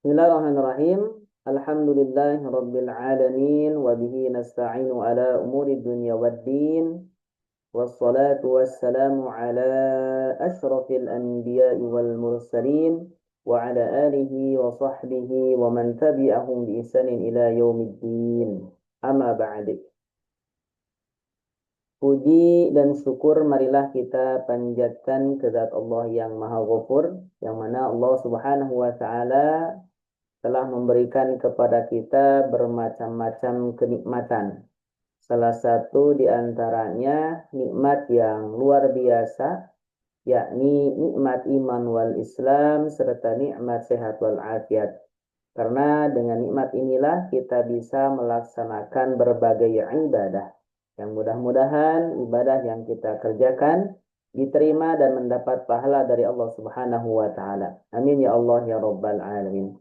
Bismillahirrahmanirrahim. Alhamdulillahi rabbil alamin wa bihi nasta'inu ala umuri dunya waddin. Wassalatu wassalamu ala asyrafil anbiya'i wal mursalin wa ala alihi wa sahbihi wa man tabi'ahum bi ihsanin ila yaumiddin. Amma ba'd. Puji dan syukur marilah kita panjatkan ke zat Allah yang Maha Ghafur, yang mana Allah Subhanahu wa taala telah memberikan kepada kita bermacam-macam kenikmatan. Salah satu di antaranya nikmat yang luar biasa, yakni nikmat iman wal Islam serta nikmat sehat wal afiat. Karena dengan nikmat inilah kita bisa melaksanakan berbagai ibadah. Yang mudah-mudahan ibadah yang kita kerjakan diterima dan mendapat pahala dari Allah Subhanahu wa taala. Amin ya Allah ya rabbal alamin.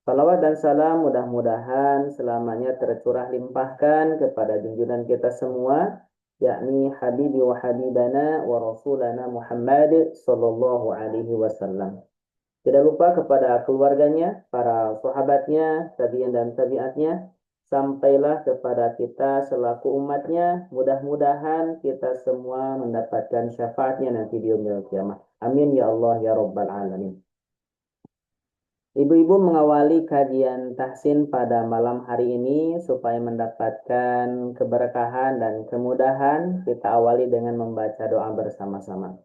Salawat dan salam mudah-mudahan selamanya tercurah limpahkan kepada junjungan kita semua, yakni Habibi wa Habibana wa Rasulana Muhammad sallallahu alaihi wasallam. Tidak lupa kepada keluarganya, para sahabatnya, tabi'in dan tabi'atnya, sampailah kepada kita selaku umatnya. Mudah-mudahan kita semua mendapatkan syafaatnya nanti di yaumil qiyamah. Amin ya Allah ya rabbal alamin. Ibu-ibu mengawali kajian tahsin pada malam hari ini supaya mendapatkan keberkahan dan kemudahan. Kita awali dengan membaca doa bersama-sama.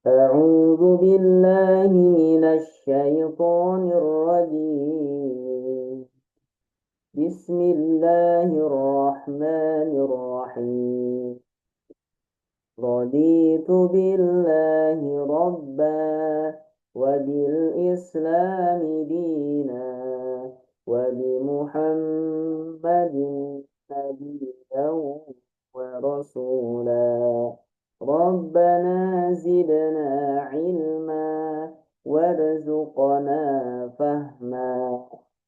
A'udzu billahi minasy syaithanir rajim. Bismillahirrahmanirrahim. Raditu billahi rabba وبالإسلام دينا وبمحمد نبيا ورسولا ربنا زدنا علما وارزقنا فهما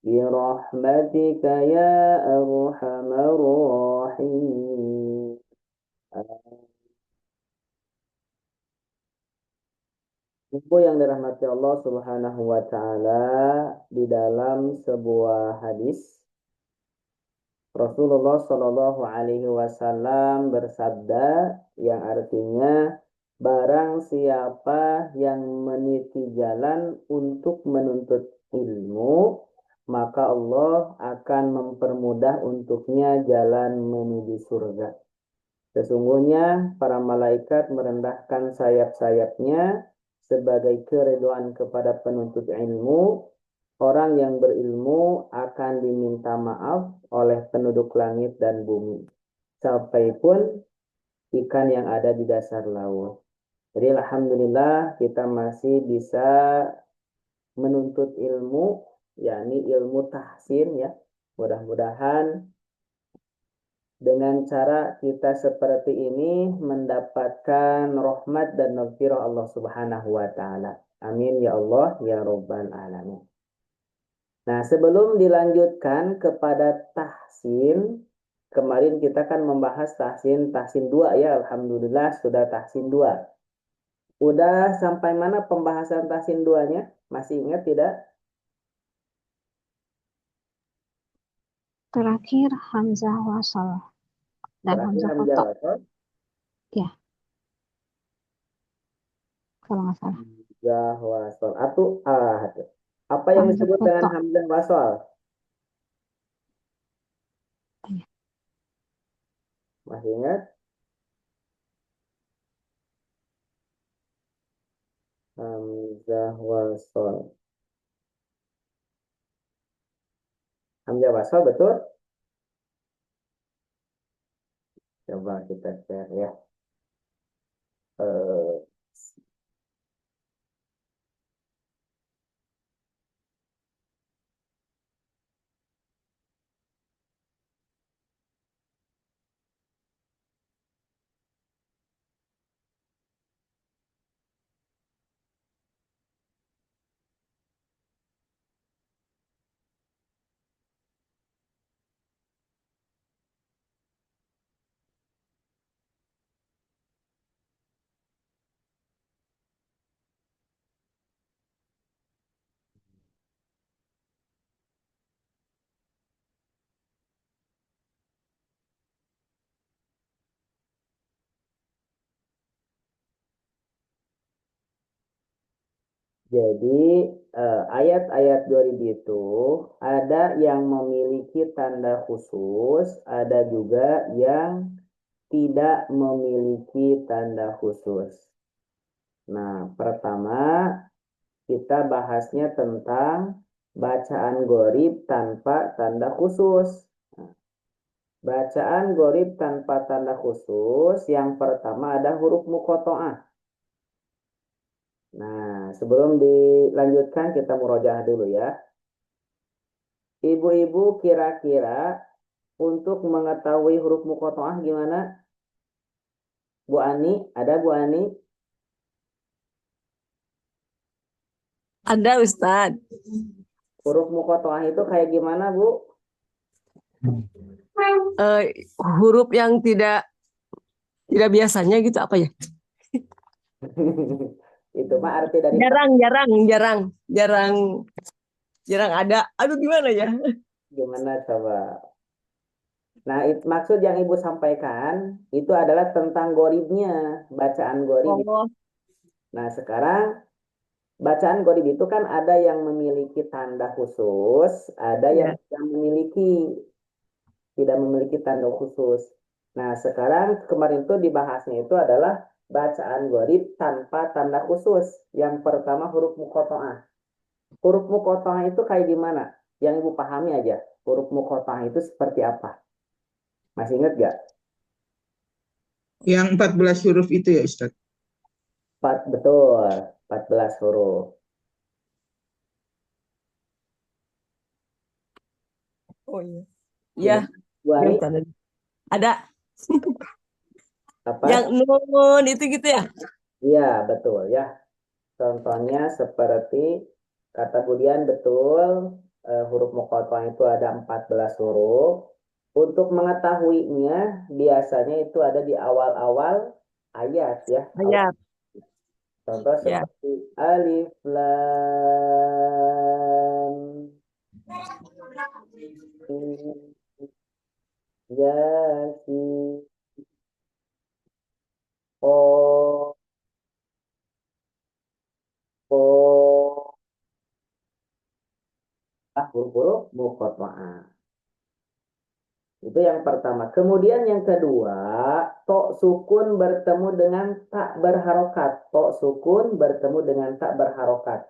برحمتك يا أرحم الراحمين. Ibu yang dirahmati Allah Subhanahu wa taala, di dalam sebuah hadis Rasulullah Shallallahu alaihi wasallam bersabda yang artinya barang siapa yang meniti jalan untuk menuntut ilmu, maka Allah akan mempermudah untuknya jalan menuju surga. Sesungguhnya para malaikat merendahkan sayap-sayapnya sebagai keridhaan kepada penuntut ilmu. Orang yang berilmu akan diminta maaf oleh penduduk langit dan bumi, sampai pun ikan yang ada di dasar laut. Jadi alhamdulillah kita masih bisa menuntut ilmu, yakni ilmu tahsin ya. Mudah-mudahan dengan cara kita seperti ini mendapatkan rahmat dan maghfirah Allah Subhanahu wa taala. Amin ya Allah ya rabbal alamin. Nah, sebelum dilanjutkan kepada tahsin, kemarin kita kan membahas tahsin 2 ya, alhamdulillah sudah tahsin 2. Udah sampai mana pembahasan tahsin 2-nya? Masih ingat tidak? Terakhir Hamzah wasal dan Terakhir Hamzah Hamzah kotok. wasal. Ya, kalau nggak salah. Hamzah wasal. Atau apa yang Hamzah disebut dengan kotok. Hamzah wasal? Ya. Masih ingat? Hamzah wasal. Hamzah wasal betul? Coba kita share ya. Eh, Jadi ayat-ayat 2000 itu ada yang memiliki tanda khusus, ada juga yang tidak memiliki tanda khusus. Nah, pertama kita bahasnya tentang bacaan gorib tanpa tanda khusus. Nah, bacaan gorib tanpa tanda khusus yang pertama ada huruf muqoto'ah. Nah, sebelum dilanjutkan kita murojaah dulu ya. Ibu-ibu kira-kira untuk mengetahui huruf muqoto'ah gimana? Bu Ani, ada Bu Ani? Ada Ustadz. Huruf muqoto'ah itu kayak gimana, Bu? Eh, huruf yang tidak biasanya gitu apa ya? Itu mah arti dari Jarang, jarang, jarang, jarang, jarang ada. Aduh gimana ya? gimana coba? Nah, maksud yang Ibu sampaikan itu adalah tentang goribnya, bacaan gorib. Oh, Nah, sekarang bacaan gorib itu kan ada yang memiliki tanda khusus, ada yang ya. tidak memiliki tanda khusus. Nah, sekarang kemarin itu dibahasnya itu adalah bacaan gorib tanpa tanda khusus. Yang pertama huruf muqoto'ah. Huruf muqoto'ah itu kayak gimana? Yang Ibu pahami aja. Huruf muqoto'ah itu seperti apa? Masih ingat gak? Yang 14 huruf itu ya Ustaz. Betul, 14 huruf. Oh iya. Iya, Gimana? Bu ya Ani, Ustadz. Ada yang apa? nun itu gitu ya? Iya, betul ya. Contohnya seperti kata Budian betul, huruf muqatta'ah itu ada 14 huruf. Untuk mengetahuinya biasanya itu ada di awal-awal ayat ya. Ayat. Contoh Ya. seperti alif lam mim, yasin qaf qaf. Huruf-huruf muqatta'ah. Itu yang pertama. Kemudian yang kedua, tok sukun bertemu dengan tak berharokat. Tok sukun bertemu dengan tak berharokat.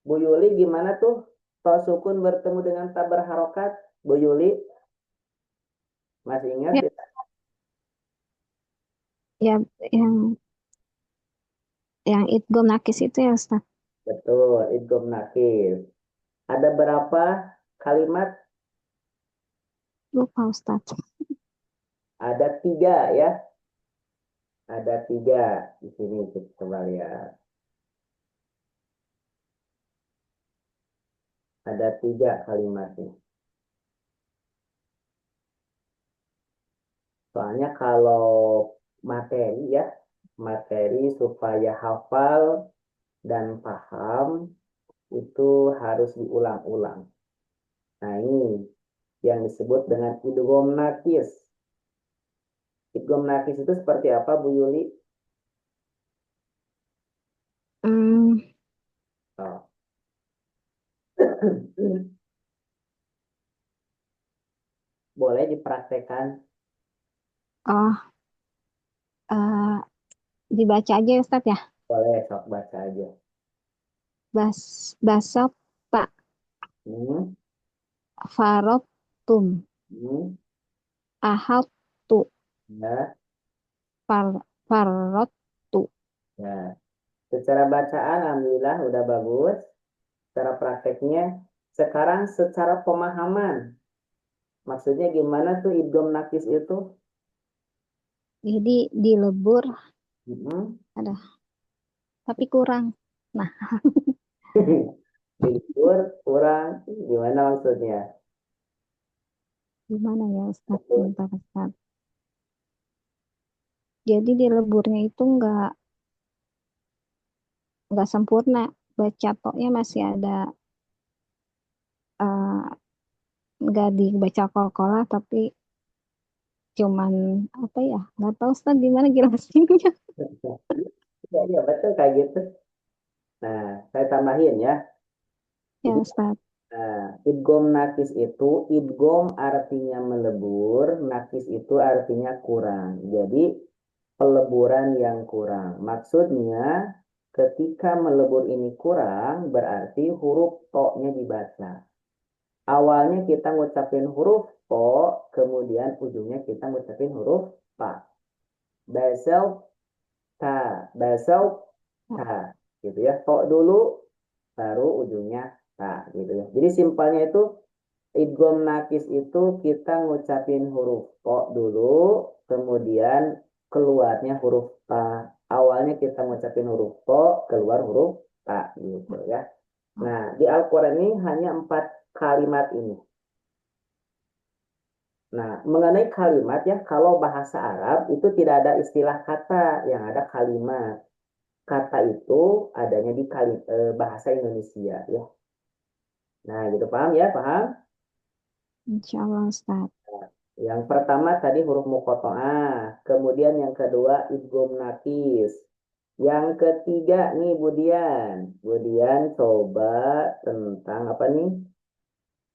Bu Yuli gimana tuh? Tok sukun bertemu dengan tak berharokat. Bu Yuli masih ingat Ya, tidak? ya yang idgham nakis itu ya Ustaz. Betul, idgham nakis. Ada berapa kalimat? Lupa Ustaz. Ada tiga ya. Ada tiga. Di sini kita coba lihat. Ada tiga kalimatnya. Soalnya kalau materi ya, materi supaya hafal dan paham itu harus diulang-ulang. Nah ini yang disebut dengan idgham nakis. Idgham nakis itu seperti apa Bu Yuli? Hmm, Oh. Boleh dipraktekkan? oh, eh, dibaca aja ya Ustaz ya. Boleh, sok baca aja. Basop pak Hmm, farottum hmm, ahadtu ya, far farottu. ya. Secara bacaan, alhamdulillah udah bagus. Secara prakteknya, sekarang secara pemahaman. Maksudnya gimana tuh idgham nakis itu? Jadi dilebur Hmm. ada tapi kurang. Nah, Libur kurang gimana maksudnya? gimana ya Ustaz? Bentar Ustaz. Jadi dileburnya itu nggak sempurna. Baca toknya masih ada eh, nggak dibaca kol-kolah tapi cuman apa ya? Nggak tahu Ustaz gimana jelasinnya. Ya, iya betul kayak gitu. Nah, saya tambahin ya. Ya, Jadi, Ustaz. idgom nakis itu, idgom artinya melebur, nakis itu artinya kurang. Jadi, peleburan yang kurang. Maksudnya, ketika melebur ini kurang, berarti huruf to-nya dibaca. Awalnya kita ngucapin huruf to, kemudian ujungnya kita ngucapin huruf ta. Basel ta, basel ta, gitu ya. To dulu, baru ujungnya ta, gitu ya. Jadi simpelnya itu idgham nakis itu kita ngucapin huruf to dulu, kemudian keluarnya huruf ta. Awalnya kita ngucapin huruf to, keluar huruf ta, gitu ya. Nah, di Al-Quran ini hanya 4 kalimat ini. Nah, mengenai kalimat ya, kalau bahasa Arab itu tidak ada istilah kata, yang ada kalimat. Kata itu adanya di bahasa Indonesia ya. Nah, gitu paham ya, paham? Insya Allah, Ustaz. Yang pertama tadi huruf muqatta'ah, kemudian yang kedua idgham nakis. Yang ketiga nih Budian. Budian coba tentang apa nih?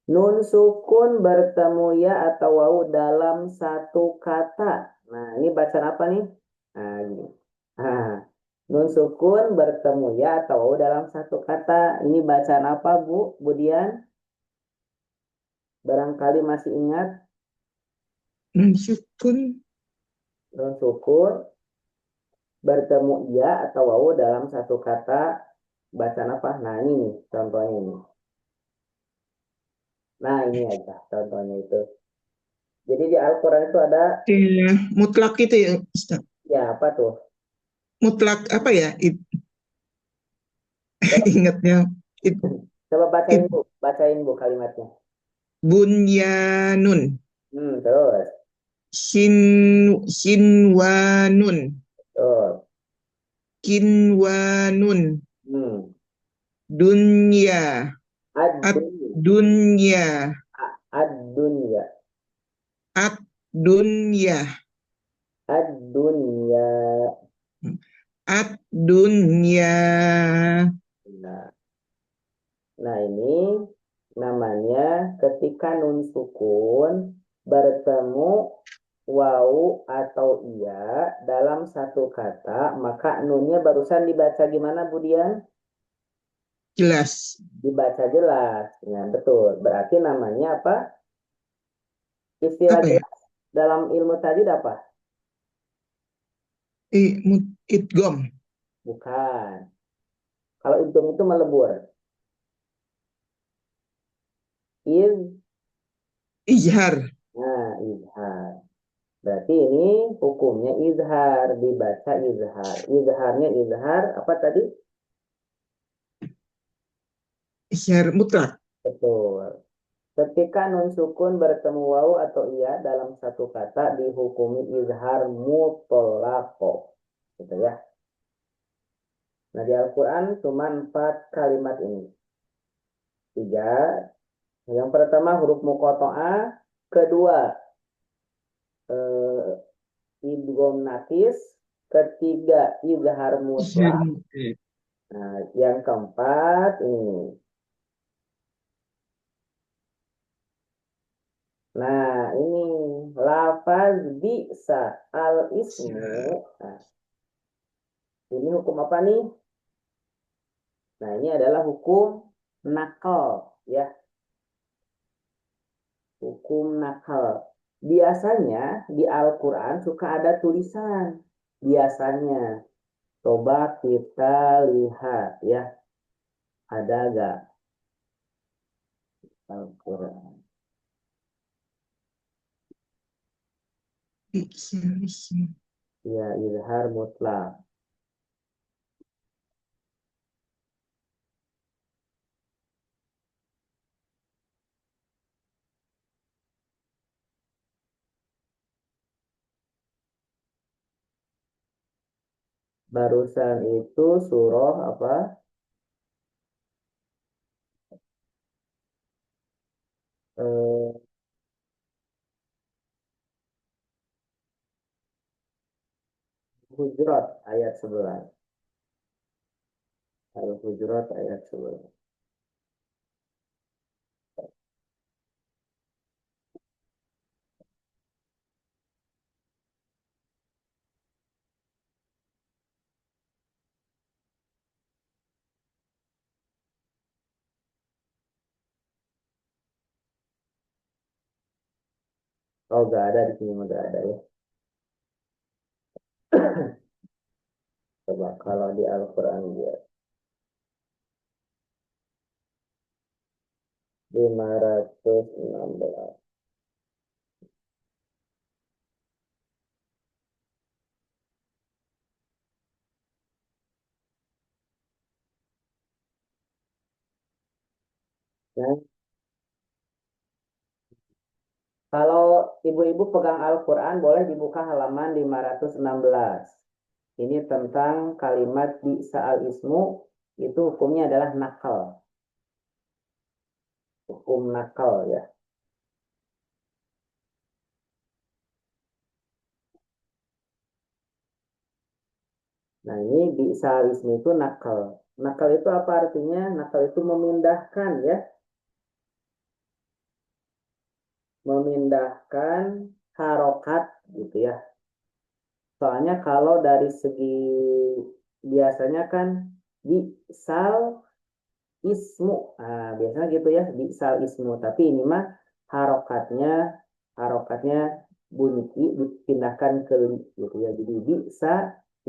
Nun sukun bertemu ya atau wawu dalam satu kata. Nah, ini bacaan apa nih? Nah, gini. Nah, nun sukun bertemu ya atau wawu dalam satu kata. Ini bacaan apa, Bu? Budian? Barangkali masih ingat Nun sukun. nun sukun bertemu ya atau wawu dalam satu kata. Bacaan apa? Nah, ini nih, contohnya ini. Nah, ini aja contohnya itu. Jadi di Al-Quran itu ada, Mutlak itu ya, Ustaz. ya apa tuh? Mutlak apa ya? Coba, Ingatnya. It, coba it, bacain Bu kalimatnya. bunyanun. Terus. Sinwanun. Terus. Kinwanun. Hmm. Dunya. Ad Ad-dunya. dunya. Ad-dunya. Ad dunya. Ad-dunya. Ad dunya. Nah, nah ini namanya ketika nun sukun bertemu wau atau iya dalam satu kata, maka nunnya barusan dibaca gimana, Budian? Jelas. Dibaca jelas. Ya, betul. Berarti namanya apa? Istilah Apa ya? jelas dalam ilmu tajwid apa? Idgom. Bukan. Kalau itu melebur. Iz, Izhar. nah izhar. Berarti ini hukumnya izhar, dibaca izhar. Izharnya izhar apa tadi? Izhar mutlak. Betul. Ketika nun sukun bertemu wawu atau iya dalam satu kata dihukumi izhar mutlaqo. Gitu ya. Nah di Al-Quran cuma 4 kalimat ini. Tiga. Yang pertama huruf muqatta'ah, kedua eh, idgham nakis, ketiga izhar Izhar mutlak. mutlak. Nah, yang keempat ini. Nah, ini lafaz bisa al ismu. Nah, ini hukum apa nih? Nah, ini adalah hukum nakal ya, hukum nakal. Biasanya di Al-Qur'an suka ada tulisan. Biasanya. Coba kita lihat ya, ada gak Al-Quran? Izhar ismu. Ya, izhar mutlak. Barusan itu surah apa? Eh, Hujurat ayat 11. Al-Hujurat ayat 11. Oh, nggak ada di sini, nggak ada ya. Coba kalau di Al-Quran dia 516. Nah, kalau ibu-ibu pegang Al-Quran boleh dibuka halaman 516. Ini tentang kalimat bi'sa al-ismu, itu hukumnya adalah nakal. Hukum nakal ya. Nah, ini bi'sa al-ismu itu nakal. Nakal itu apa artinya? Nakal itu memindahkan ya. Memindahkan harokat gitu ya. Soalnya kalau dari segi biasanya kan bi'sal ismu. Nah, biasanya gitu ya, bi'sal ismu. Tapi ini mah harokatnya harokatnya bunyi i dipindahkan ke li gitu ya. Jadi bi'sa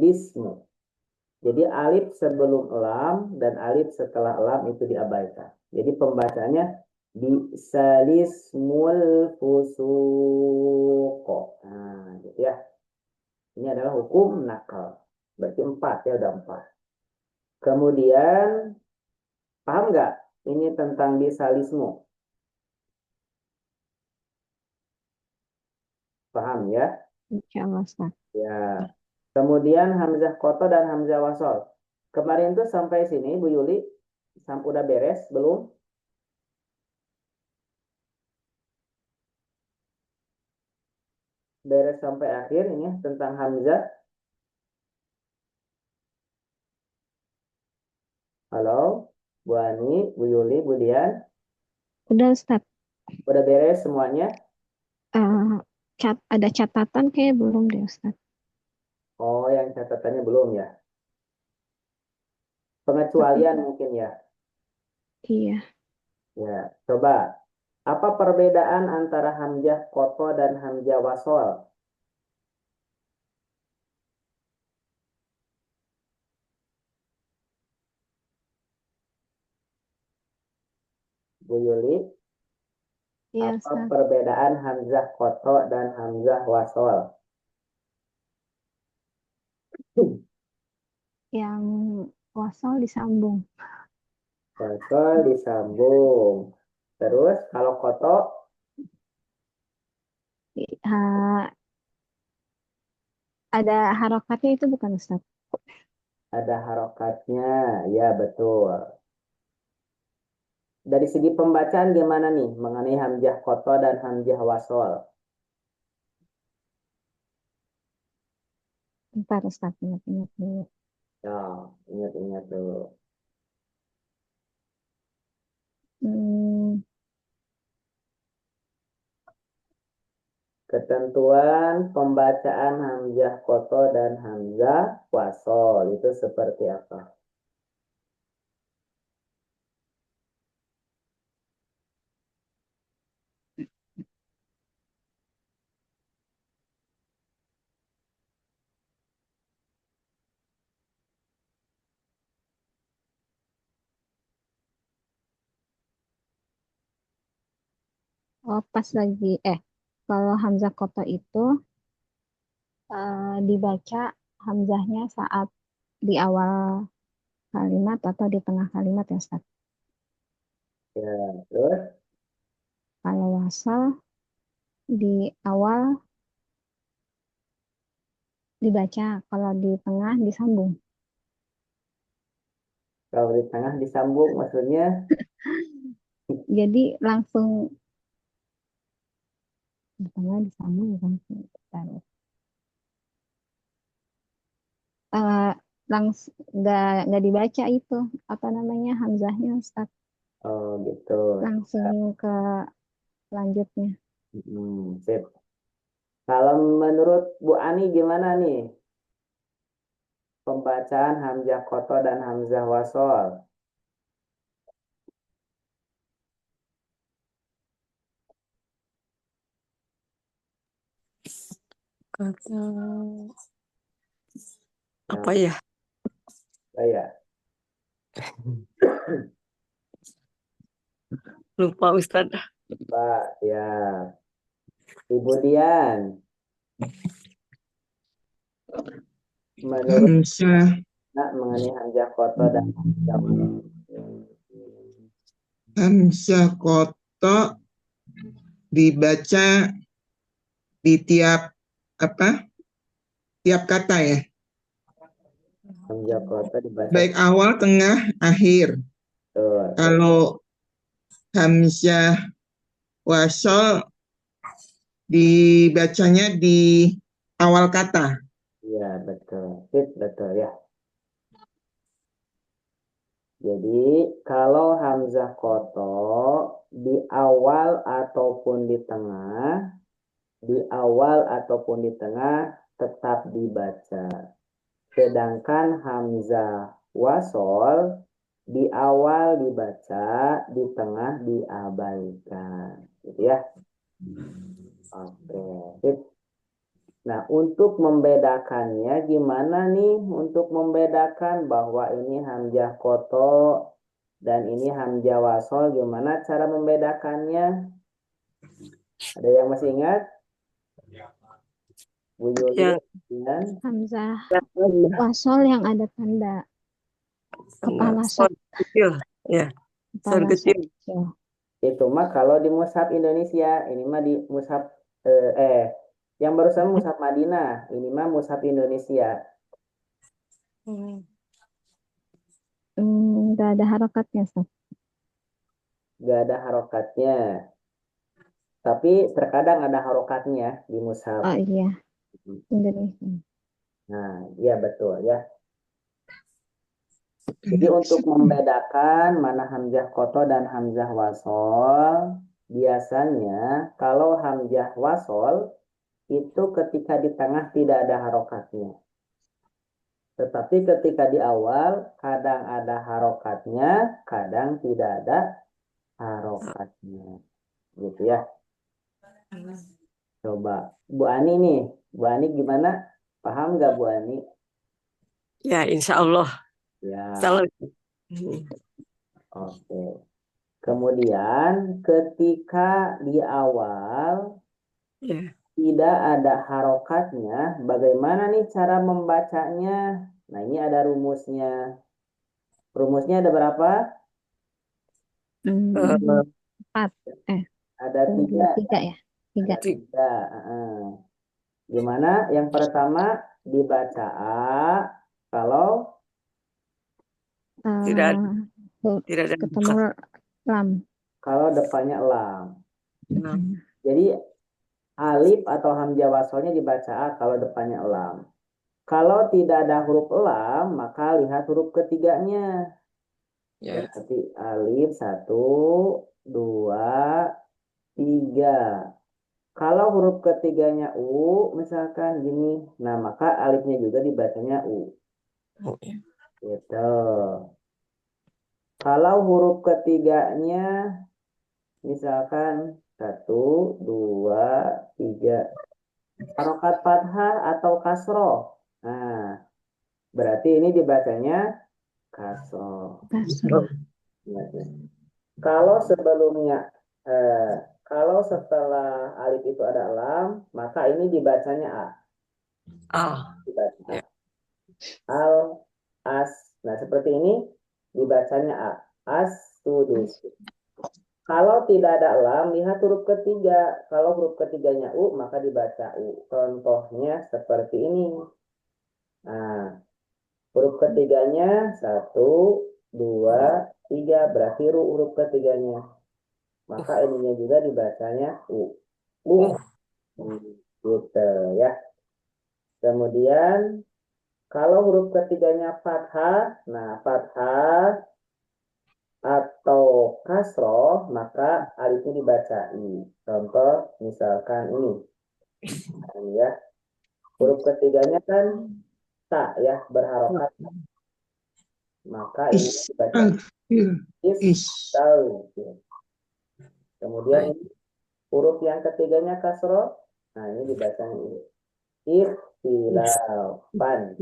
lismu. Jadi alif sebelum lam dan alif setelah lam itu diabaikan. Jadi pembacanya bi'salismul fusuqo. Nah, gitu ya. Ini adalah hukum nakal. Berarti 4 ya, udah 4. Kemudian, paham nggak ini tentang bisalisme? Paham ya? Insya Allah, Ustaz. Ya. Kemudian Hamzah Koto dan Hamzah Wasol. Kemarin tuh sampai sini Bu Yuli, udah beres belum? Beres sampai akhir ini tentang Hamzah. Halo, Bu Ani, Bu Yuli, Bu Dian. Udah, Ustaz. Udah beres semuanya? Eh, ada catatan kayak belum deh, Ustaz. Oh, yang catatannya belum ya? Tapi Pengecualian mungkin ya? iya, Ya, coba. Apa perbedaan antara hamzah koto dan hamzah wasol? Bu Yuli, iya, apa Ustaz. perbedaan hamzah koto dan hamzah wasol? Yang wasal disambung. Wasol disambung. Terus kalau koto Ah, ada harokatnya itu bukan, Ustaz? ada harokatnya. Ya, betul. Dari segi pembacaan gimana nih mengenai hamzah koto dan hamzah wasol? Ntar, Ustaz, ingat-ingat dulu. Ya, ingat-ingat dulu. Hmm, Ketentuan pembacaan hamzah koto dan hamzah wasol itu seperti apa? oh, pas lagi, kalau Hamzah Koto itu dibaca Hamzahnya saat di awal kalimat atau di tengah kalimat ya, Ustaz. Ya, terus Kalau wasal di awal dibaca, kalau di tengah disambung. kalau di tengah disambung maksudnya Jadi langsung di tengah disambung langsung. Bentar. nggak dibaca itu apa namanya hamzahnya Ustaz. Oh gitu. Langsung ke lanjutnya. Sip. Kalau menurut Bu Ani gimana nih pembacaan hamzah koto dan hamzah wasol? Kata apa ya? Saya Lupa Ustaz. Pak ya Ibu Dian menurut Hamzah mengenai hamzah koto dan hamzah wasol. Hamzah koto dibaca di tiap kata ya, Hamzah koto dibaca baik awal, tengah, akhir. tuh. Kalau hamzah wasol dibacanya di awal kata. Iya betul. Sip, betul ya. Jadi kalau hamzah koto di awal ataupun di tengah tetap dibaca. Sedangkan hamzah wasol di awal dibaca, di tengah diabaikan. Gitu ya. Oke. Sip. Nah, untuk membedakannya gimana nih? Untuk membedakan bahwa ini hamzah koto dan ini hamzah wasol, gimana cara membedakannya? Ada yang masih ingat? Bu Yuli Yang dan Hamzah wasol yang ada tanda kepala Son kecil, ya, son kepala kecil. kecil. itu mah kalau di mushaf Indonesia, ini mah di mushaf yang barusan mushaf Madinah, ini mah mushaf Indonesia. Nggak ada harokatnya Ustaz. Gak ada harokatnya. Tapi terkadang ada harokatnya di mushaf. Oh iya, Indonesia. Nah, iya betul ya. Jadi untuk membedakan mana hamzah koto dan hamzah wasol, biasanya kalau hamzah wasol itu ketika di tengah tidak ada harokatnya. Tetapi ketika di awal kadang ada harokatnya, kadang tidak ada harokatnya. Gitu ya. Coba Bu Ani nih, Bu Ani gimana? Paham nggak Bu Ani? Ya, insya Allah. Ya, Salam. oke. Kemudian ketika di awal Ya. tidak ada harokatnya, bagaimana nih cara membacanya? Nah, ini ada rumusnya. Rumusnya ada berapa? Empat, Ada tiga. tiga ya, tiga. Ada tiga. Gimana? Yang pertama dibaca A, kalau Tidak ada, tidak ada ketemu lam. kalau depannya lam. buka. Jadi alif atau hamzah wasolnya dibaca A kalau depannya lam. Kalau tidak ada huruf lam, maka lihat huruf ketiganya. Ya. Seperti alif 1, 2, 3. Kalau huruf ketiganya U, misalkan gini, nah maka alifnya juga dibacanya U. Oh, ya. Gitu. Kalau huruf ketiganya, misalkan 1, 2, 3. Harokat fathah atau kasroh. Nah, berarti ini dibacanya kasroh. Kalau sebelumnya, kalau setelah alif itu ada lam, maka ini dibacanya A. Dibaca A. Ya. Al, as. Nah, seperti ini dibacanya A. As, sudus. Kalau tidak ada lam, lihat huruf ketiga. Kalau huruf ketiganya U, maka dibaca U. Contohnya seperti ini. Nah, huruf ketiganya 1, 2, 3. Berarti huruf ketiganya. Maka ininya juga dibacanya U. U. Gitu ya. Kemudian Kalau huruf ketiganya fathah, nah fathah atau kasroh, maka alifnya dibaca i. Contoh misalkan ini. Nah, ini ya. Huruf ketiganya kan ta ya, berharokat. Maka ini dibaca is, Is. tau. Kemudian Baik. ini huruf yang ketiganya kasroh. Nah, ini dibaca ikhtilafan.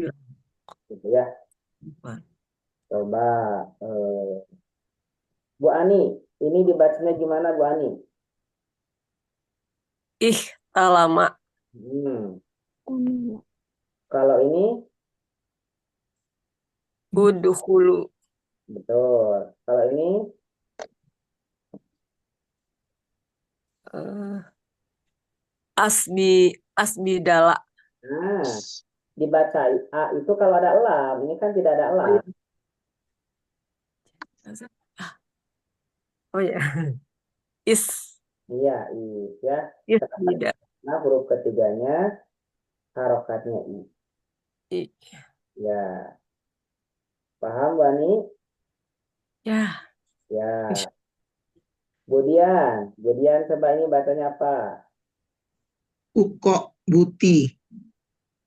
Gitu ya. Coba Bu Ani, ini dibacanya gimana Bu Ani? Ihtalama. Kalau ini Udhulu. betul. Kalau ini eh, Asbidala. nah, dibaca A itu kalau ada lam. Ini kan tidak ada lam. Oh ya. Is. Iya, ya. Isbida. Nah, huruf ketiganya harokatnya i. I. Ya, paham Bu Ani? Ya. Ya. Budian coba ini bacanya apa? Ukok buti.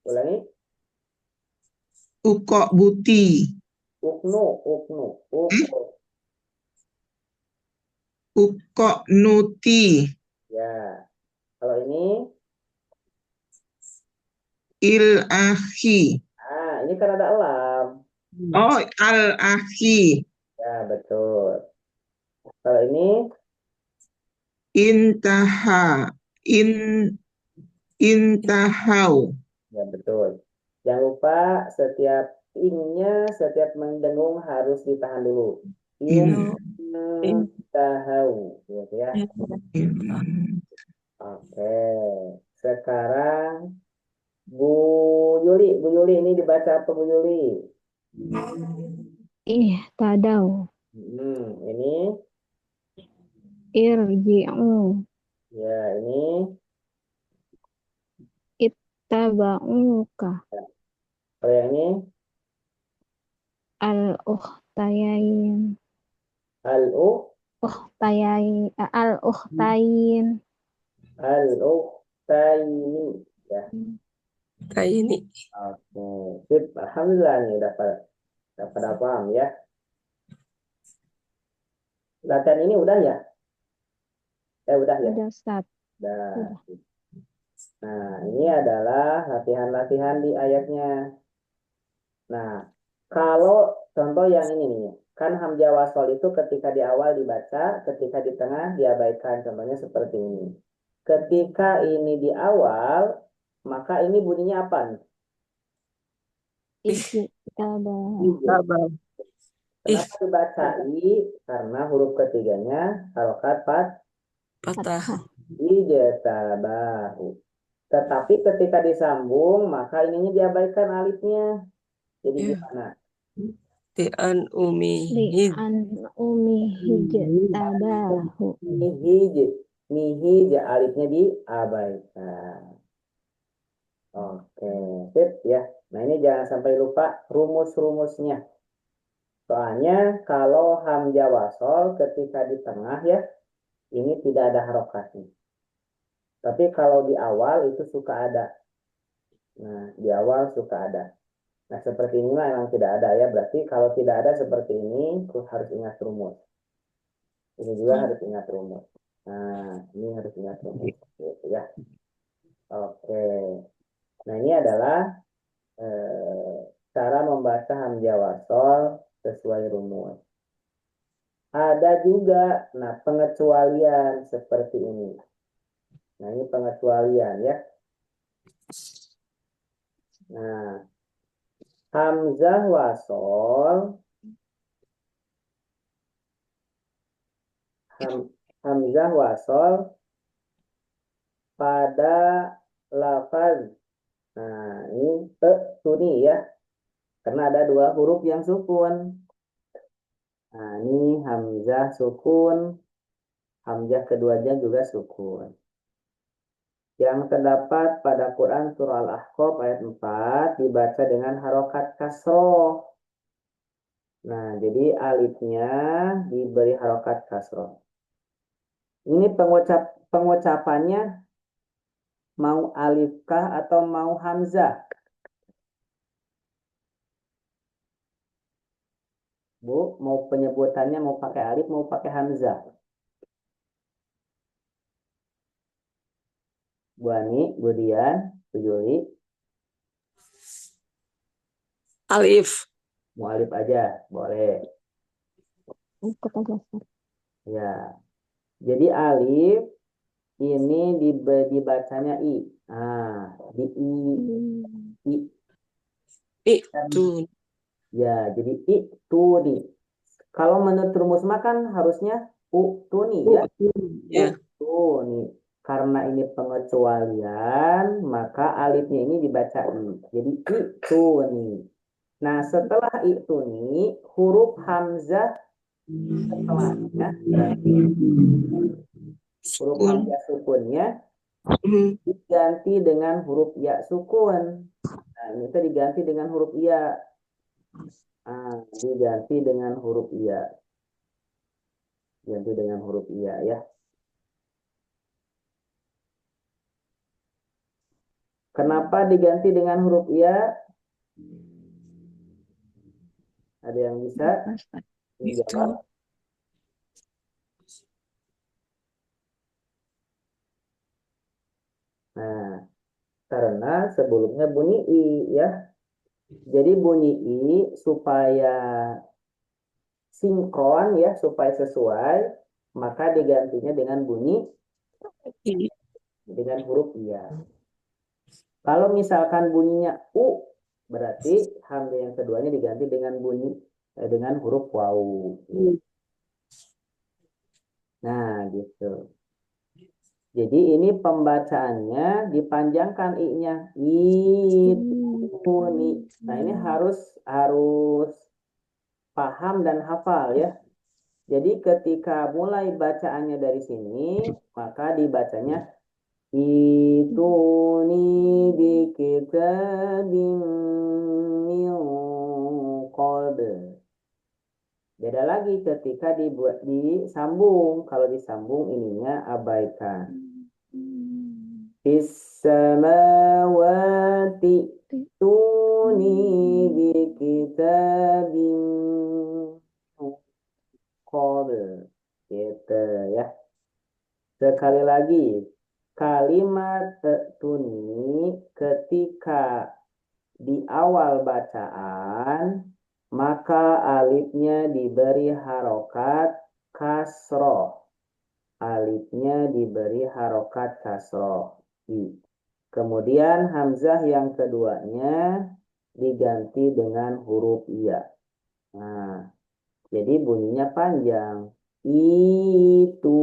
Ulangi. Ukok buti. Uknu. Ukok nuti. Ya. Kalau ini, Il ahi. ini kan ada lam. Oh, al ahi. Ya, betul. Kalau ini, Intaha. Intahau. ya betul. Jangan lupa setiap ininya, setiap mendengung harus ditahan dulu. In. Intahau. Gitu ya. Oke. Sekarang Bu Yuli ini dibaca apa Bu Yuli? Ihtadau. Ini Irji'u. ya ini Ittaba'uka. kalau yang ini Al-ukhtayain. al-u Al-ukhtain. al-ukhtaini ya. Kayak ini. Oke. Sip. Alhamdulillah nih dapat paham ya. Latihan ini udah ya? Udah ya? Udah Ustaz. Udah. Nah, ini adalah latihan-latihan di ayatnya. Nah, kalau contoh yang ini nih, kan hamzah wasol itu ketika di awal dibaca, ketika di tengah diabaikan. Contohnya seperti ini. Ketika ini di awal, maka ini bunyinya apa nih? Ijtaba'u. Tabal. Kenapa dibaca i? Karena huruf ketiganya harokat Patah. ijtabahu. Tetapi ketika disambung, maka ininya diabaikan alifnya. Jadi Ya. gimana? Tian umi. Li'an umi hijtabahu. Mihij alifnya diabaikan. Oke, sip ya. Nah ini jangan sampai lupa rumus-rumusnya. Soalnya kalau hamzah wasol ketika di tengah ya, ini tidak ada harokatnya. Tapi kalau di awal itu suka ada. Nah, di awal suka ada. Nah, seperti ini memang tidak ada ya. Berarti kalau tidak ada seperti ini, harus ingat rumus. Ini juga harus ingat rumus. Nah, ini harus ingat rumus. Gitu ya. Oke. Nah, ini adalah cara membaca hamzah wasol sesuai rumus. Ada juga, nah pengecualian seperti ini. Nah, ini pengecualian ya. Nah, hamzah wasol hamzah wasol pada lafaz. Nah, ini suni ya. Karena ada dua huruf yang sukun. Nah, ini hamzah sukun, hamzah keduanya juga sukun. yang terdapat pada Quran surah Al-Ahqaf ayat 4 dibaca dengan harokat kasroh. Nah, jadi alifnya diberi harokat kasroh. Ini pengucapannya mau alifkah atau mau hamzah? Bu, mau penyebutannya mau pakai alif, mau pakai hamzah? Bu Ani, Bu Dian, Bu Juli, Alif. mau alif aja, boleh. Ikut aja, Ustaz. Ya, jadi alif ini dibacanya i. Ah, di i. Itu. Ya, jadi itu nih. Kalau menurut rumus makan harusnya tu nih ya. Ya. Tu nih. Karena ini pengecualian, maka alifnya ini dibaca i. Jadi itu nih. Nah, setelah itu nih, huruf hamzah setelahnya, berarti huruf hamzah sukunnya diganti dengan huruf ya sukun. Nah, ini tuh diganti dengan huruf ya. Diganti dengan huruf iya. Diganti dengan huruf iya ya. Kenapa diganti dengan huruf iya? Ada yang bisa menjawab? Nah, karena sebelumnya bunyi i ya. Jadi bunyi i supaya sinkron ya, supaya sesuai, maka digantinya dengan bunyi dengan huruf iya. Kalau misalkan bunyinya u, berarti hamzah yang keduanya diganti dengan bunyi dengan huruf waw. Nah, gitu. Jadi ini pembacaannya dipanjangkan i-nya. Itu nih. Nah, ini harus paham dan hafal ya. Jadi ketika mulai bacaannya dari sini, maka dibacanya itu nih di kitabim min qabl. Beda lagi ketika disambung. Kalau disambung ininya abaikan. Fis samawati tuni bi kitabim qabl. Gitu ya. Sekali lagi, kalimat tuni ketika di awal bacaan maka alifnya diberi harokat kasroh. Alifnya diberi harokat kasroh. Kemudian hamzah yang keduanya diganti dengan huruf iya. Nah, jadi bunyinya panjang. Itu.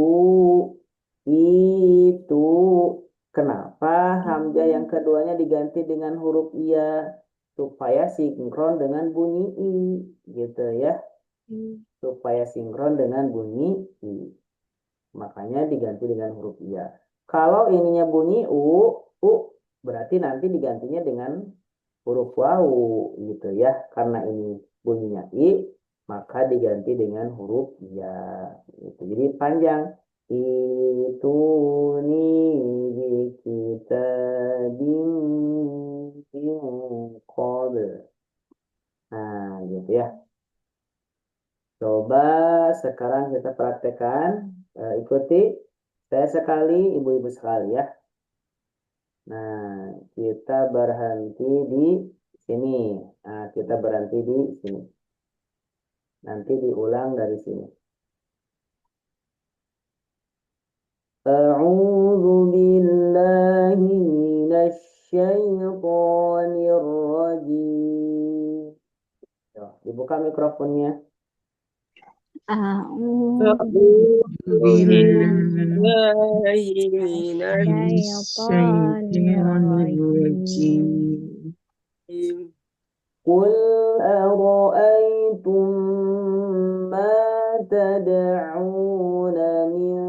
Kenapa hamzah yang keduanya diganti dengan huruf iya? Supaya sinkron dengan bunyi i, gitu ya. Supaya sinkron dengan bunyi i. Makanya diganti dengan huruf iya. Kalau ininya bunyi u berarti nanti digantinya dengan huruf waw, gitu ya. Karena ini bunyinya i, maka diganti dengan huruf iya. Gitu. Jadi panjang. Itu nih kita qabl. Nah, gitu ya. Coba sekarang kita praktekkan, ikuti saya sekali, ibu-ibu sekali ya. Nah, kita berhenti di sini. Nah, kita berhenti di sini. Nanti diulang dari sini. A'udzu billahi minasy syaithanir rajim. Dibuka mikrofonnya. Qul ara'aytum ma tad'una min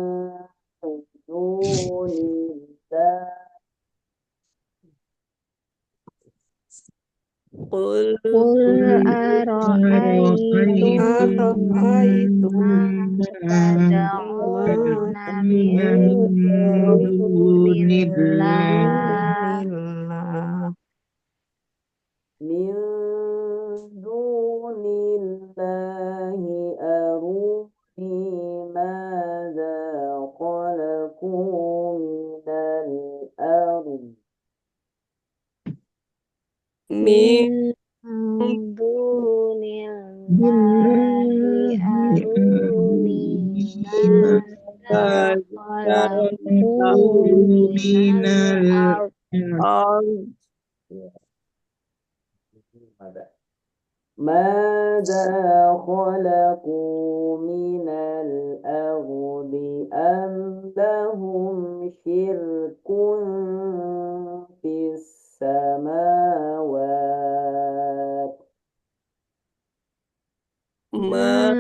dunillah Qul Qul أرأيتم ara'aytum ma tad'una من min دون الله dunillah min dunillahi aruni madza khalaqu minal ardi min min dunillahi aruni madza khalaqu من minal ard الأرض Ya, madza ماذا خلقوا من الأرض أم لهم شرك في السماوات ma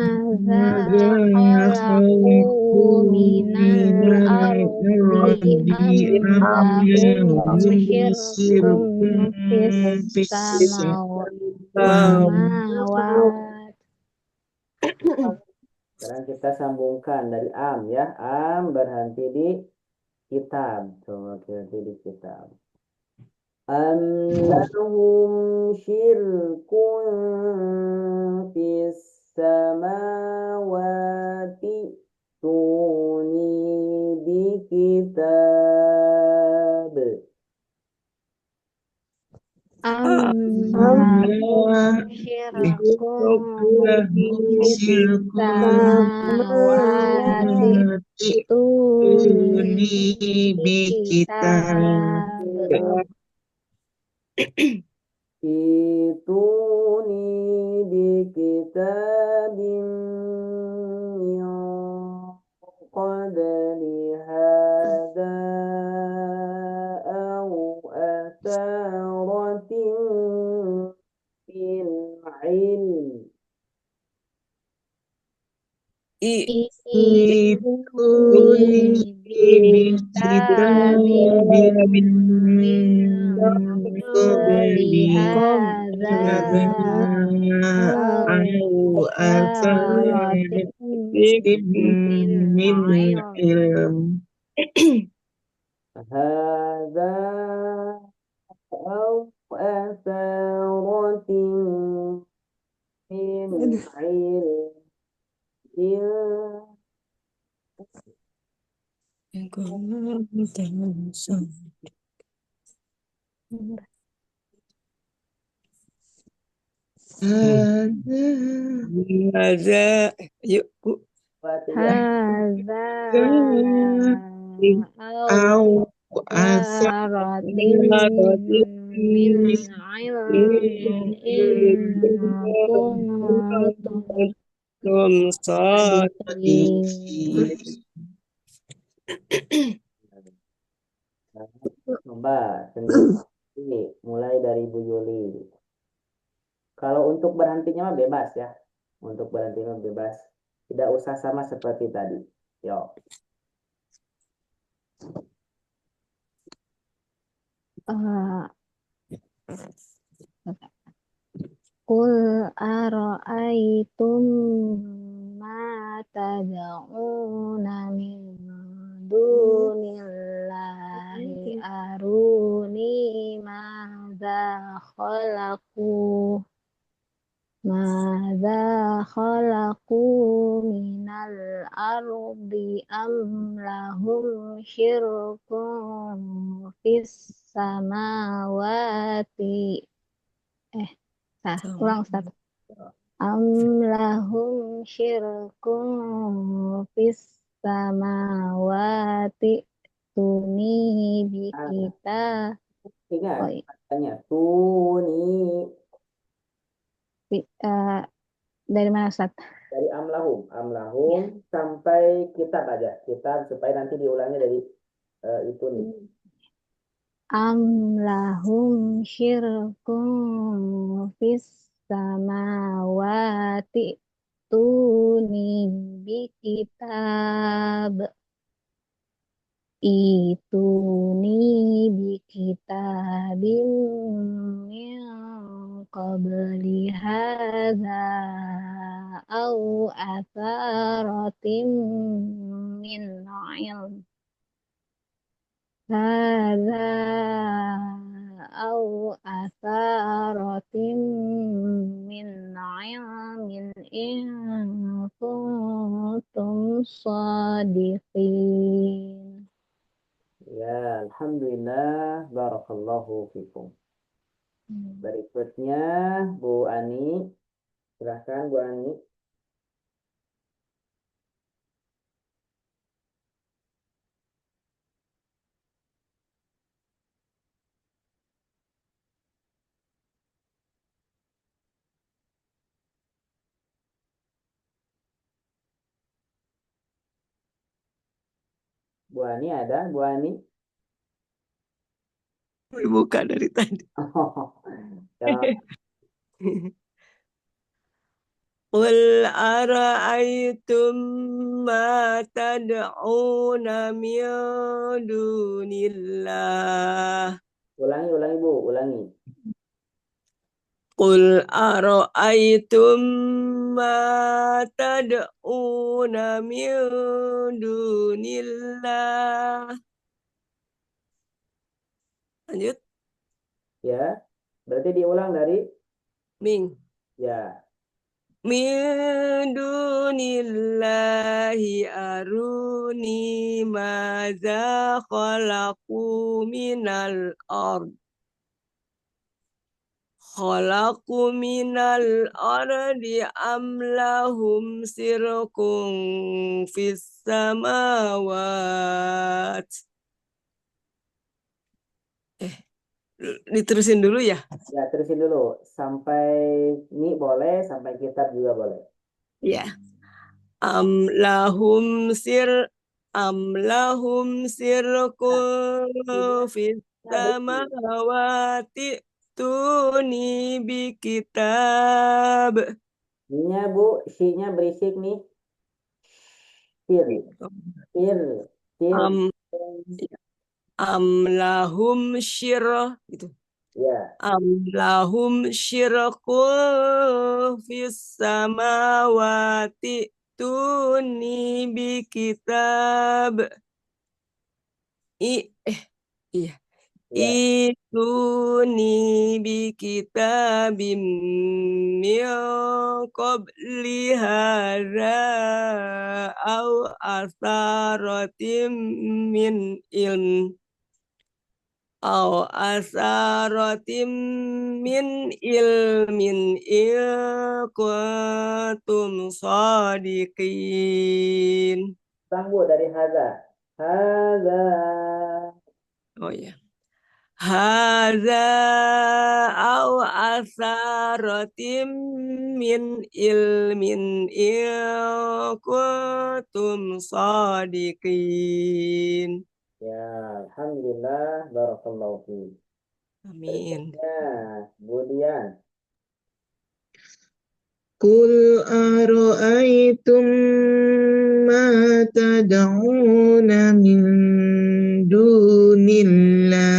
ماذا ماذا خلقوا خلقوا من من الأرض الأرض أم أم لهم لهم شرك شرك في في السماوات السماوات Sekarang kita sambungkan dari am ya. Am berhenti di kitab. Coba berhenti di kitab. Am lahum syirkun fis samawati tuni bi kitab. أم لهم شرك لهم في شرك السماوات ائتوني ائتوني بكتاب بكتاب Ituni bi kitabim min qabli hada aw atharatin fil ilm i ائتوني بكتاب بكتاب من من قبل قبل هذا هذا أو أو أثارة أثارة من من علم علم hadza aw atharatin min ilm Ada yuk Bu. هذا أو أو أثارة أثارة من علم إن كنتم Tum صادقين Coba sendiri mulai dari Bu Yuli. Kalau untuk berhentinya mah bebas ya. Untuk berhentinya bebas. Tidak usah sama seperti tadi. Yuk. آه، قل أرأيتم ما تدعون من دون الله أروني ماذا خلقوا من الأرض أم لهم شرك في السماوات ulang Ustaz. Am lahum syirkun fis samawati tuni bi kita. Ingat Oh, katanya tuni dari mana Ustaz? dari amlahum sampai kitab aja. Kitab supaya nanti diulangnya dari itu nih. Am lahum syirkun fis samawati tuni bi kitab. Ituni bi kitabim min قبل هذا أو أثارة من علم هذا أو أثارة من علم إن كنتم صادقين. Ya, alhamdulillah, barakallahu fikum. Berikutnya Bu Ani, silahkan Bu Ani. Bu Ani ada, Bu Ani? Buka dari tadi. Ya, Qul ara'aytum ma tad'una min dunillah. ulangi Bu, ulangi. Qul ara'aytum ma tad'una min dunillah. Lanjut. Ya, berarti diulang dari Ming. ya. Min dunillahi aruni maza khalaqu minal ard. Khalaqu minal ardi am lahum sirkun fis samawat. Diterusin dulu ya. Ya, terusin dulu. Sampai ini boleh, sampai kitab juga boleh. Ya. Am lahum sirkun fis samawati tuni bi kitab. Ininya Bu, si-nya berisik nih. Sir, sir, sir. Am lahum gitu. Ya, Am lahum syirkun fis samawati tuni bi kitab. Iya. ya. Ituni bi kitabim min qabli hadza au asaratim min ilm au asaratim min ilmin in kuntum sadiqin. Tangguh dari haza. Haza. Oh ya. Hadza au asaratim min ilmin in kuntum sadiqin. Ya, alhamdulillah, barakallahu fiik. Amin. Berikutnya, Bu Dian. Qul ara'aytum ma tad'una min dunillah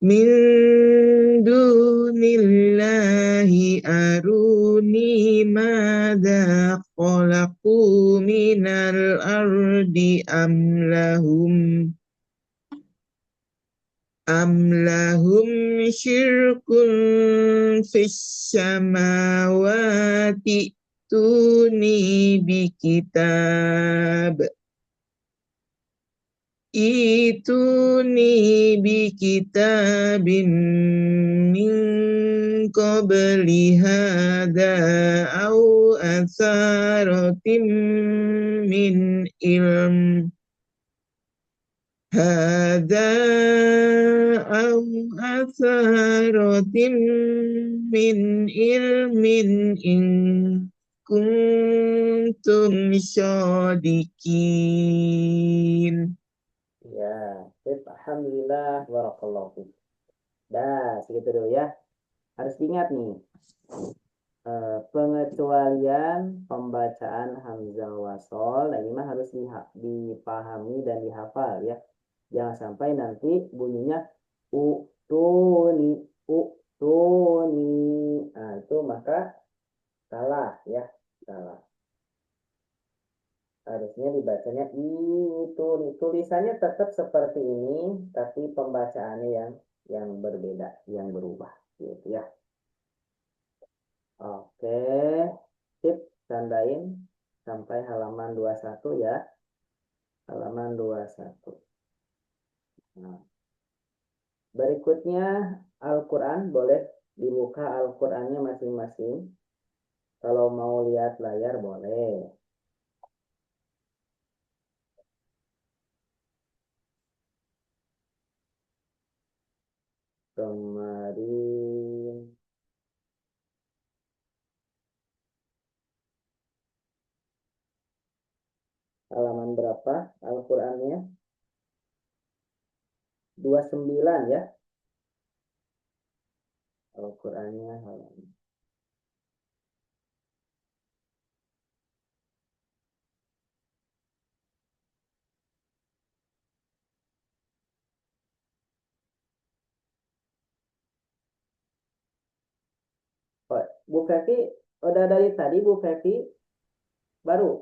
min dunillahi aruni madza khalaqu minal ardi am lahum syirkun fis samawati tuni bi kitab ituni bi kitabim min qabli hadza au atharatim min ilm هذا أو أثارة من علم إن كنتم صادقين. Ya, sip. Alhamdulillah, barakallahu fiik. Dah, segitu dulu ya. Harus diingat nih, pengecualian pembacaan hamzah wasol, nah ini mah harus dipahami dan dihafal ya. Jangan sampai nanti bunyinya utuni. U'tuni. Nah, itu maka salah ya, salah. Harusnya dibacanya itu. Tulisannya tetap seperti ini, tapi pembacaannya yang berbeda, yang berubah gitu ya. Oke, sip, tandain sampai halaman 21 ya. Halaman 21. Nah, berikutnya Al-Quran, boleh dibuka Al-Qurannya masing-masing. Kalau mau lihat layar boleh. Kemarin halaman berapa Al-Qurannya? 29 ya. Al-Qurannya halaman. Oh, Bu Fevi, udah dari tadi Bu Fevi baru.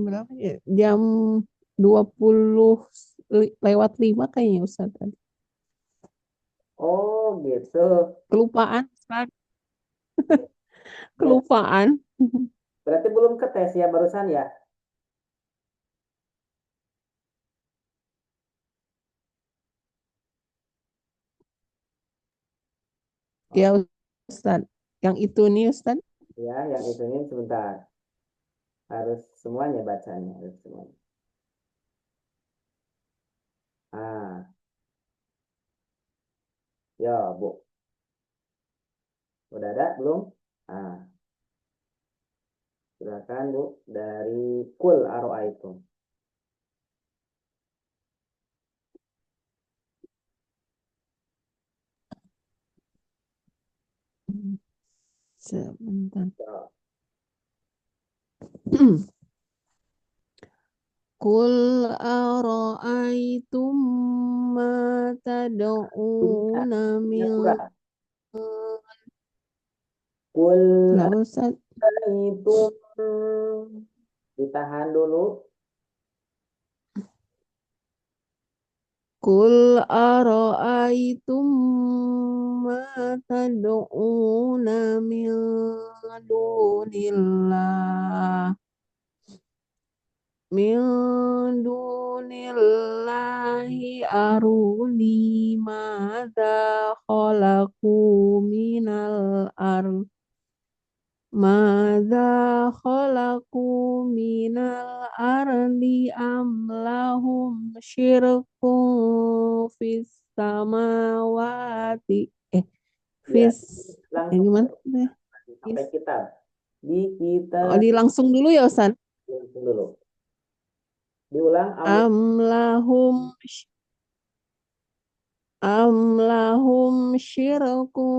Berapa ya? Jam 20 lewat 5 kayaknya Ustaz tadi. Oh gitu. Kelupaan, Ustaz. Ber- Kelupaan. Berarti belum ke tes ya barusan ya? Ya Ustaz. Yang itu nih Ustaz. Ya, yang itu ini sebentar. Harus semuanya bacanya, harus semuanya. Ah, ya Bu. Udah ada belum? Ah, silakan Bu dari Kul Aro'aitum. Sebentar. Ya. Qul ara'aitum ma tad'una Bunyinya min. kurang. Kul Kenapa Ustaz? Aro'aitum. Ditahan dulu. Qul ara'aitum ma tad'una min dunillah. Min dunillahi aruni madza khalaqu minal ard. Madza khalaqu minal ardi am lahum syirkun fis samawati. Ya, Fis langsung gimana deh? sampai kitab. Di Oh, kitab langsung dulu ya Ustaz. langsung dulu. Diulang Am lahum syirkun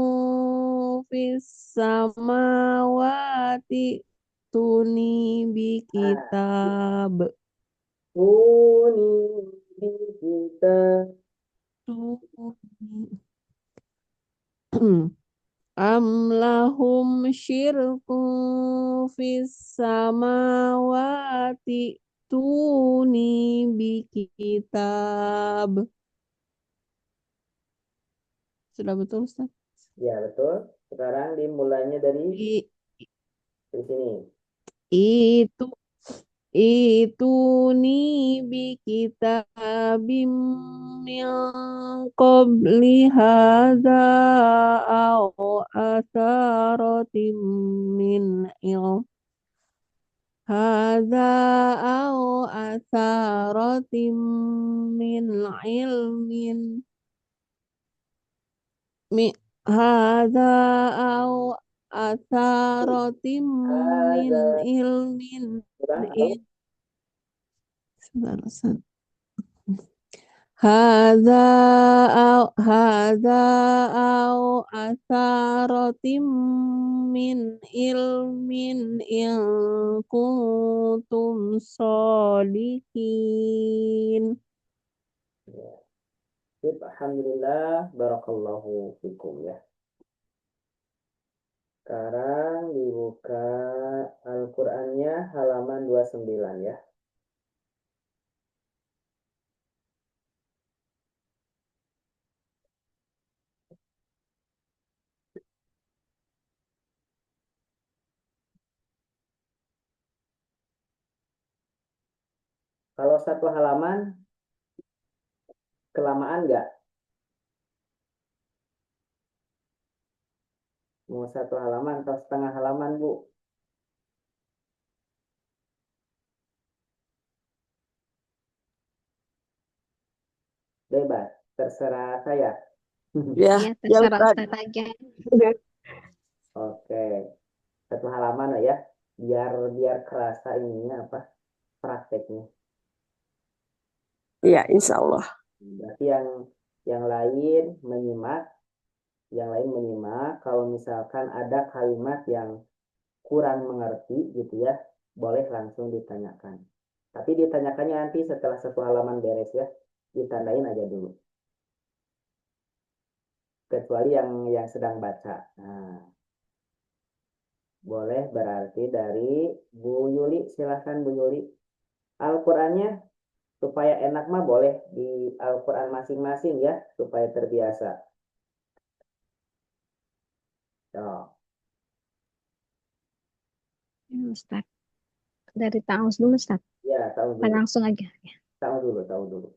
fis samawati tuni bi kitab. Kuni di kitab. Am lahum syirkun fis samawati tuni bi kitab. Sudah betul Ustaz? Ya, betul. Sekarang dimulainya dari I- sini. itu Ituni bi kitabim min qabli hadza aw asaratim min ilm hadza aw asaratim min ilmin mi hadza aw asaratim min Ada ilmin kurang atau Sebentar, Ustaz. hadza au asaratim min ilmin in kuntum sholihin. Ya. Sip, alhamdulillah, barakallahu fikum ya. Sekarang dibuka Al-Qur'annya halaman 29 ya. Kalau satu halaman kelamaan nggak? Mau satu halaman atau setengah halaman, Bu? Bebas, terserah saya. Ya, Ya, yang terserah tadi. Ustadz aja. Oke, satu halaman lah ya, biar kerasa ininya apa prakteknya. Iya, insya Allah. Berarti yang lain menyimak, kalau misalkan ada kalimat yang kurang mengerti gitu ya, boleh langsung ditanyakan. Tapi ditanyakannya nanti setelah satu halaman beres ya, ditandain aja dulu. Kecuali yang sedang baca. Nah, boleh berarti dari Bu Yuli, silahkan Bu Yuli. Al-Qur'annya supaya enak mah boleh di Al-Qur'an masing-masing ya, supaya terbiasa. Oh, Ya, Ustadz. Dari Ta'awuz dulu, Ustadz. ya tahu Apa dulu, langsung aja? Ya. tahu dulu.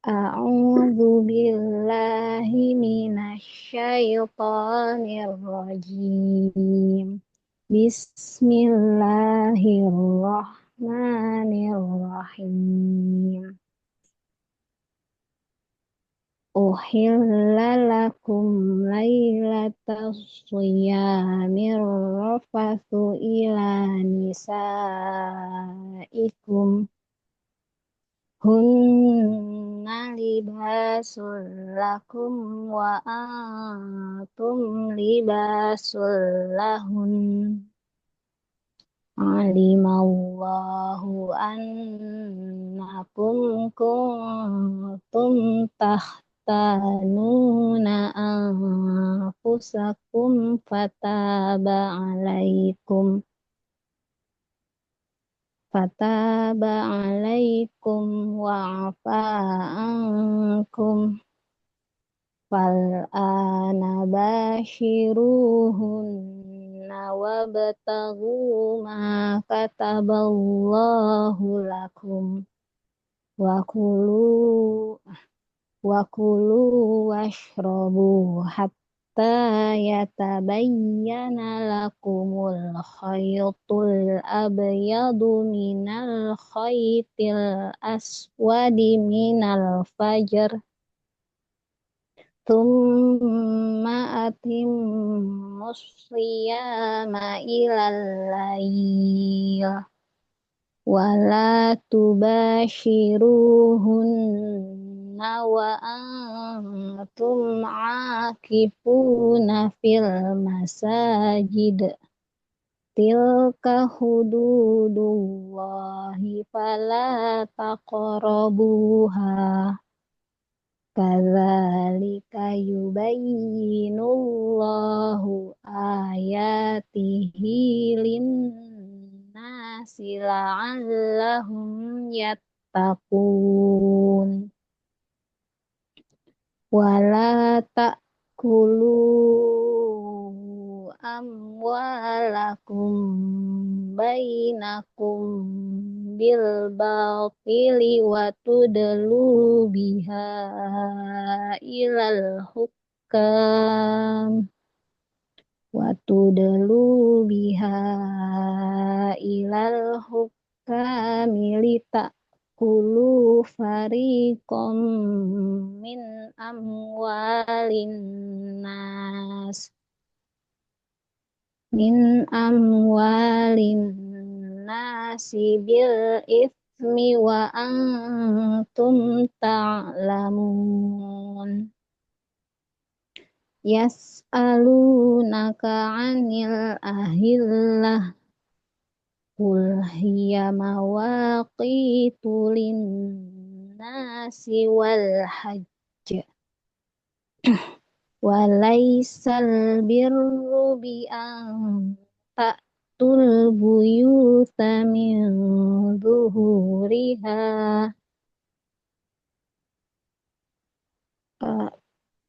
A'udzu billahi minasyaitonir rajim. Bismillahirrahmanirrahim. Uhilla lakum lailatas shiyamir rafathu ila nisaikum hunna libasul lakum wa antum libasul lahun. Alimallahu annakum kuntum tahtanuna anfusakum fataba alaikum wa afa ankum fal'ana bashiruhunna wabtaghu ma kataballahu lakum wa kulu washrabu hatta yatabayyana lakumul khaytul abyadu minal khaytil aswadi minal fajr Thumma atimmus siyama ilal layl wala tubashiruhunna wa antum akifuna fil masajid tilka hududullahi fala taqrabuha kadzalika yubayyinullahu ayatihi linnasi la'allahum yattaqun wala ta'kulu amwalakum bainakum bil batili wa tudlu biha ilal hukam litakulu fariqam min amwalin nas bil ismi wa antum ta'lamun. Yas'alunaka 'anil ahillah qul hiya mawaqitu lin-nasi wal hajj walaisal birru bi an ta'tul buyuta min zuhuriha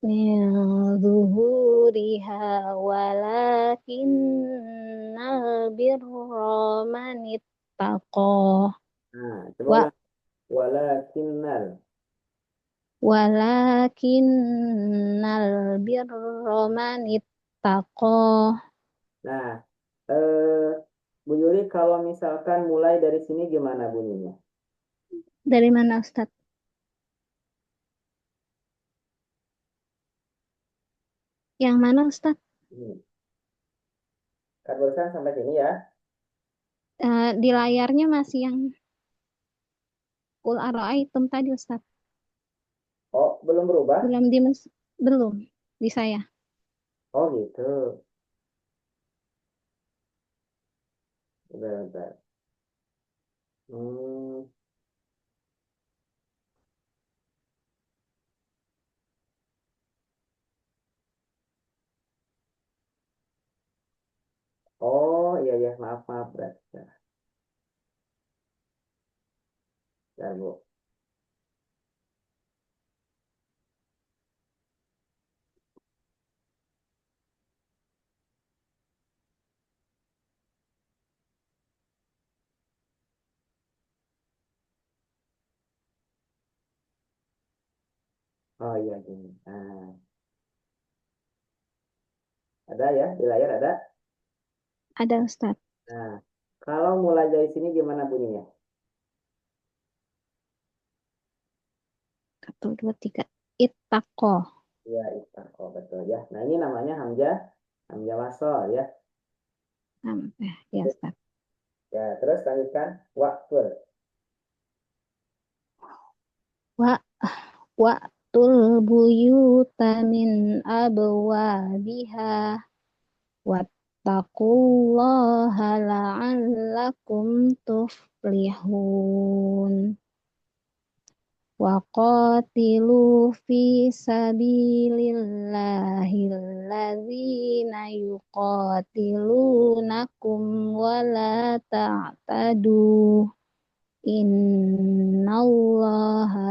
min zuhuriha walakinnal birra manittaqa Nah, coba wa ulang. Walakinnal. walakinnal birra manittaqa. Nah, eh, Bu Yuli kalau misalkan mulai dari sini gimana bunyinya? Dari mana Ustaz? Yang mana Ustaz? Ini. Kan barusan sampai sini ya. Di layarnya masih yang Qul ara'aitum tadi Ustaz. Oh, belum berubah? Belum di saya. Oh gitu. Bentar. Hmm. Oh iya ya, maaf maaf berarti. Ya, Bu. Oh iya gini. Nah, ada ya di layar ada. Ada Ustaz. Nah, kalau mulai dari sini gimana bunyinya? 1, 2, 3. Ittaqo. Ya, oh betul ya. Nah, ini namanya hamzah, hamzah wasol ya. Ya Ustaz. Ya, terus lanjutkan waktu. Wa Wa'tul buyuta min abwabiha wattaqullaha la'allakum tuflihun. Wa qatilu fi sabilillahi allazina yuqatilunakum wa la ta'tadu. Innallaha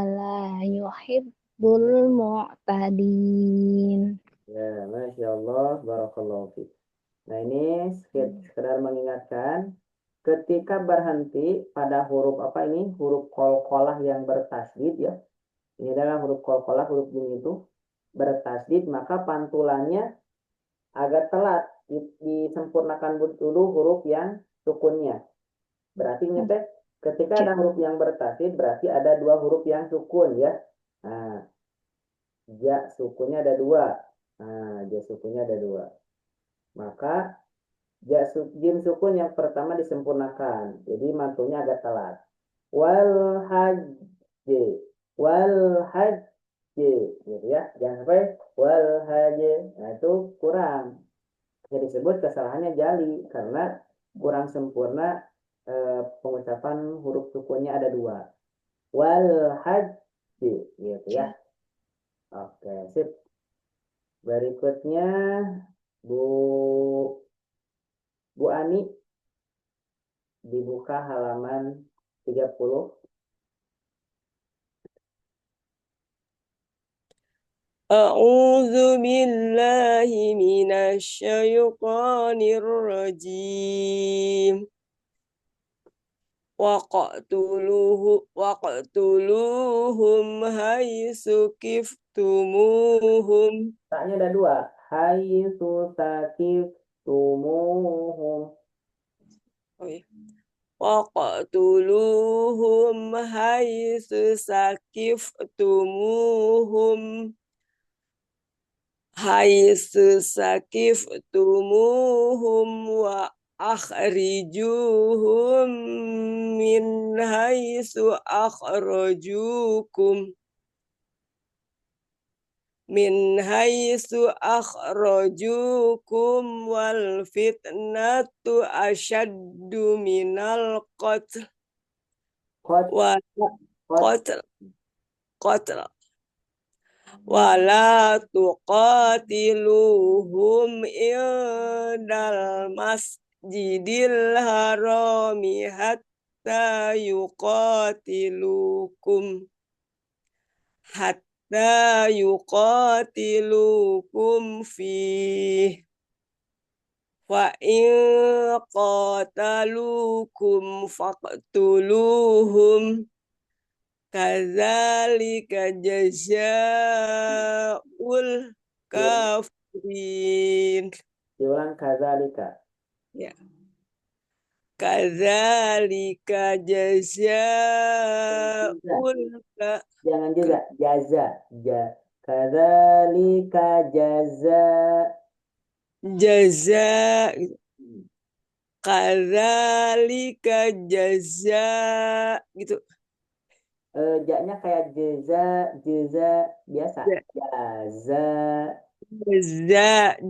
la yuhibbul mu'tadin. Ya, Masya Allah, Barakallahu fiik. Nah, ini sekedar mengingatkan ketika berhenti pada huruf apa ini? Huruf qalqalah yang bertasdid ya. Ini adalah huruf qalqalah, huruf bunyi itu bertasdid, maka pantulannya agak telat. Disempurnakan dulu huruf yang sukunnya. Berarti ini teh ketika ada huruf yang bertasdid berarti ada dua huruf yang sukun ya. Nah, ja sukunnya ada dua. Nah, ja sukunnya ada dua. Maka jim sukun yang pertama disempurnakan. Jadi mantunya agak telat. Wal hajj. Wal hajj. Gitu ya. Jangan sampai wal hajj. Nah, itu kurang. Jadi disebut kesalahannya jali karena kurang sempurna pengucapan huruf sukunnya ada dua. Wal hajj. Gitu ya. Oke, sip. Berikutnya Bu Ani dibuka halaman 30. A'udzu billahi minasyaitonir rajim. Waqtuluhum haitsu kiftumuhum. Taknya ada dua. Hai susakif tumuhum. Oh ya. Waqtuluhum haitsu sakiftumuhum haitsu sakiftumuhum akhrijuhum min haitsu akhrajukum wal fitnatu asyaddu minal qatl Qat, wa qat, qatl wala tuqatiluhum indal masjidil harami hatta yuqatilukum fih wa in qatalukum faqtuluhum kadzalika jazaa'ul kafirin. diulang kadzalika. Ya. Kadzalika jazaa'ul Jangan juga jaza. Kadzalika jaza. kadzalika jazaa gitu. Ja-nya kayak jeza biasa. Ya. Jaza.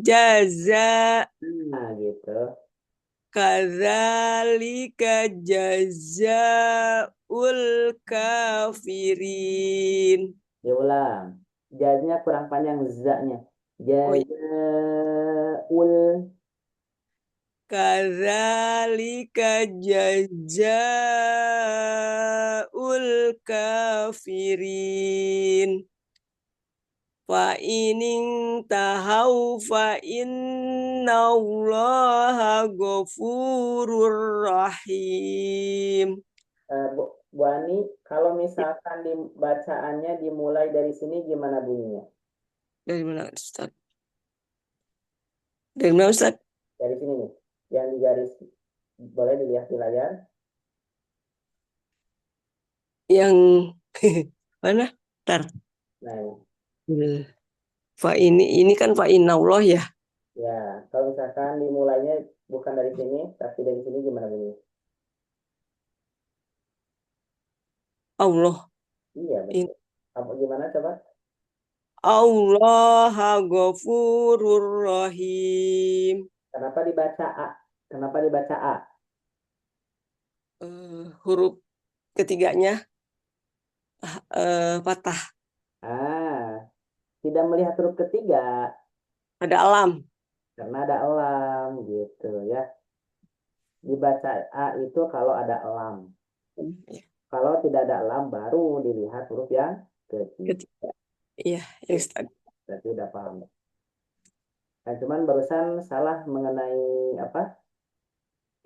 Jazaa Nah, gitu. kadzalika jazaa'ul kafirin. Diulang. Jaznya kurang panjang za-nya. Oh, iya. Jazaul. Kadzalika jazaa'ul kafirin. Fa inin tahau fa innallaha ghafurur rahim. Bu Ani, kalau misalkan bacaannya dimulai dari sini gimana bunyinya? Dari mana, Ustaz? Dari mana, Ustaz? Dari sini nih, yang di garis, boleh dilihat di layar. Yang mana? Tar. Nah, Fa ini kan fa innallah ya. ya, kalau misalkan dimulainya bukan dari sini, tapi dari sini gimana bunyinya? Allah. Iya, betul. Apa gimana coba? Allah ghafurur rahim. Kenapa dibaca A? Kenapa dibaca A? Huruf ketiganya patah. Tidak melihat huruf ketiga Ada alam. karena ada elam gitu ya. Dibaca A itu kalau ada elam. Kalau tidak ada elam baru dilihat huruf yang ketiga. Ketiga. Iya, ya Ustaz. Berarti udah paham. Nah, cuman barusan salah mengenai apa?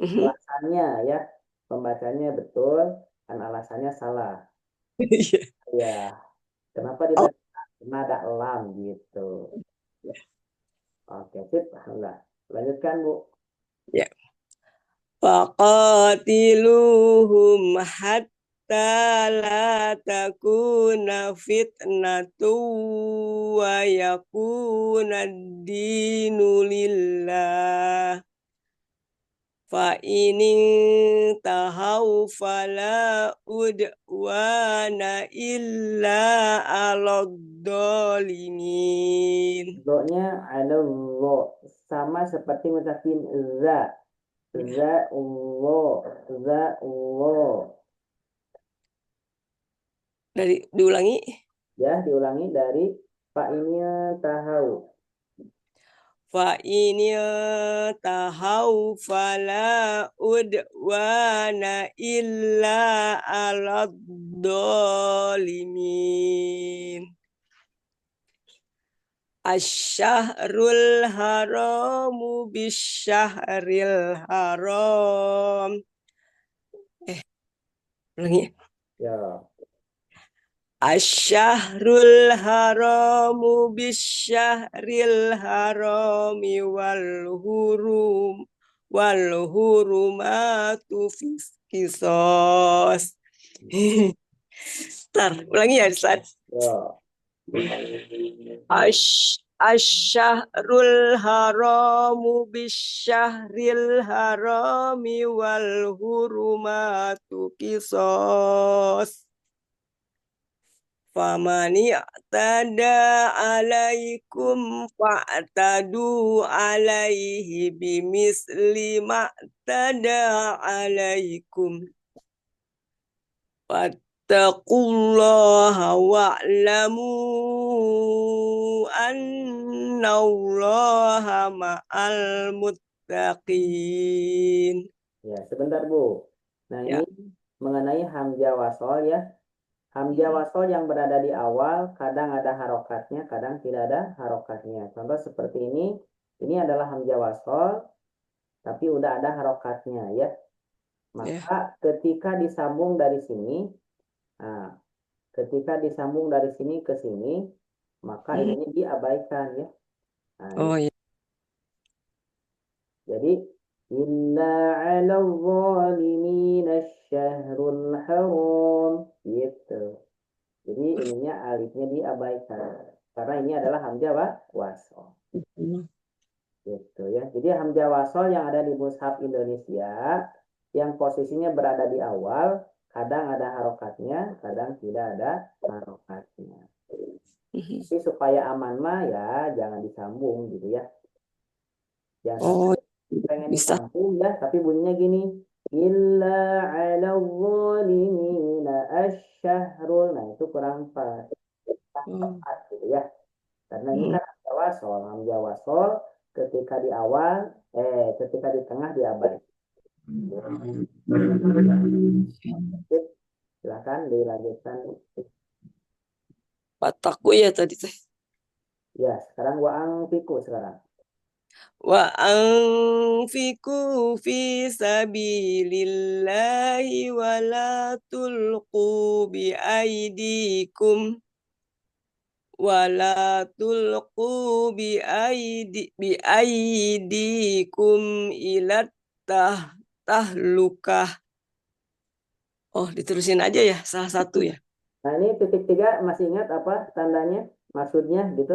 Alasannya ya. Pembacanya betul, dan alasannya salah. Iya. Ya. Kenapa dibaca? Karena ada elam gitu. Oke, sip. Alhamdulillah. Lanjutkan, Bu. Ya. Faqatiluhum hatta la takuna fitnatu wa yakuna ad-dinu lillah. Fa inin tahau fala udwana illa ala dhalimin. Lo-nya ada lo sama seperti ngucapin za. Za Allah. Diulangi. Ya, diulangi dari Pak ini tahu. Fa ini tahau fala udwana illa ala dhalimin. Asyahrul haramu bisyahril haram. Ulangi. Ya. Asyahrul haramu bisyahril harami wal hurumatu qisas. Tar, ulangi ya, Ustaz. Ya. Asyahrul haramu bisyahril harami wal hurumatu qisas. Famani tada alaikum fa'tadu alaihi bimisli tada alaikum. Fattaqullaha wa'lamu annallaha ma'al muttaqin. Ya, sebentar Bu. Nah, Ya. ini mengenai hamzah wasol ya. Hamzah wasol yang berada di awal kadang ada harokatnya, kadang tidak ada harokatnya. Contoh seperti ini adalah hamzah wasol, tapi udah ada harokatnya ya. Maka ketika disambung dari sini, nah, ketika disambung dari sini ke sini, maka ini diabaikan ya. Nah, Oh ya. jadi inna 'alal zalimina syahrul haram gitu. Jadi ininya alifnya diabaikan karena ini adalah hamzah wasol. Gitu ya. Jadi hamzah wasol yang ada di mushaf Indonesia yang posisinya berada di awal, kadang ada harokatnya, kadang tidak ada harokatnya. Tapi supaya aman mah ya jangan disambung gitu ya. Jangan pengen bisa. disambung ya, tapi bunyinya gini. Illa 'alal zalimina asy-syahrul. Nah, itu kurang pas. Tepat gitu ya. Karena ini kan hamzah wasol ketika di awal, ketika di tengah diabaikan. Silakan dilanjutkan. Pataku ya tadi teh. Ya, sekarang wa'ang fiku sekarang. Wa anfiku fi sabilillahi wa la tulqu bi aidikum bi aidikum ila tahlukah. Oh, diterusin aja ya salah satu ya. Nah, ini titik 3 masih ingat apa tandanya? Maksudnya gitu?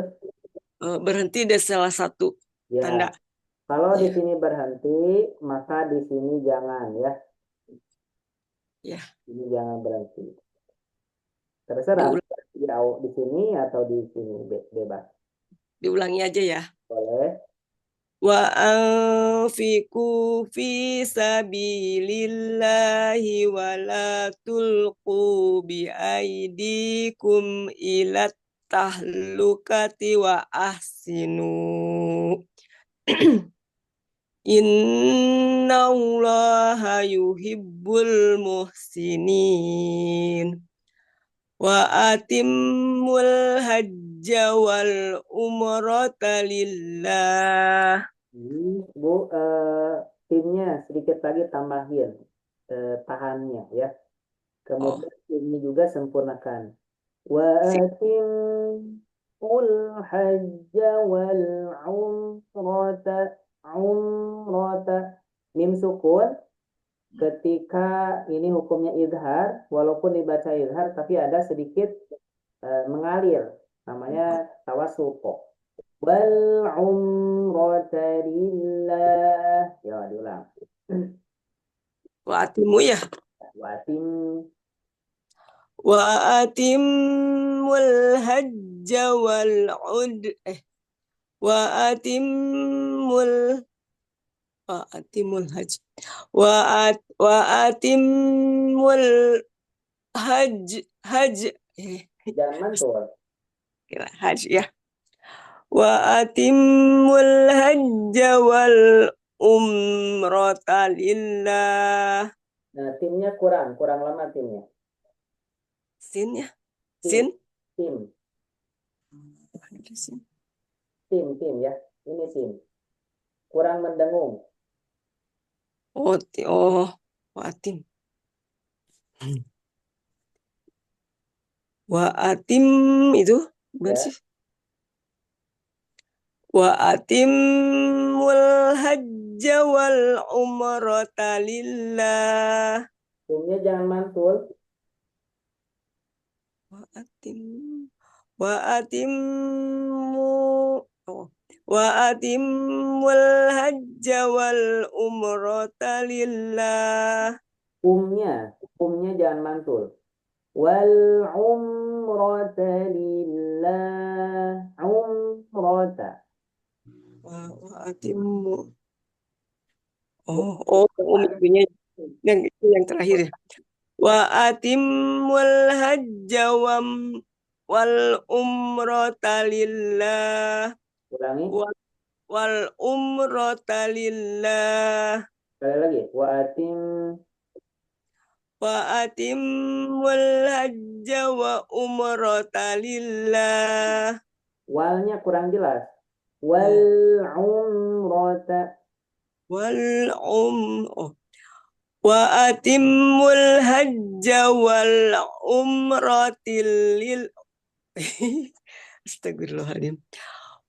Berhenti dari salah satu Ya. tanda. Kalau di Ya. sini berhenti, maka di sini jangan ya. Ya. Ini jangan berhenti. Terserah di sini atau di sini bebas. Diulangi aja ya. Boleh. Wa anfiqu fi sabilillahi wa la tulqu bi aidikum ila tahlukati wa ahsinu. Innallaha yuhibbul muhsinin. Wa atimmul hajja wal umrata lillah. Bu, timnya sedikit lagi tambahin tahannya ya. Kemudian ini juga sempurnakan. Wa atimul hajja wal umrata mim sukun ketika ini hukumnya idhar walaupun dibaca idhar tapi ada sedikit mengalir namanya tawasuq. Wal umrata lillah. Ya, diulang. Wa atimu ya. Wa atimul hajja wal wa atimul hajj wa atimul hajj Jangan mantul. kira hajj ya. Wa atimul hajja wal umrata lillah. Nah, timnya kurang lama timnya. Sin ya. Sin. Tim ya. Ini tim. Kurang mendengung. Oh, wa atim. Wa atim itu bukan sih? Wa atimul hajja wal umrata lillah. Timnya jangan mantul. Wa atimmu Oh. Wa atimul hajja wal umrata lillah. Umnya jangan mantul. Wal umrata lillah. Umrata. Wa atimmu. Itunya yang terakhir ya. Wa atimul hajja wal umrata lillah. Ulangi. Wal umrata lillah. Sekali lagi. Wa atimul hajja wa umrata lillah. Walnya kurang jelas. Wal umrata. Wa atimul hajja wal umratil lil. Astagfirullahaladzim.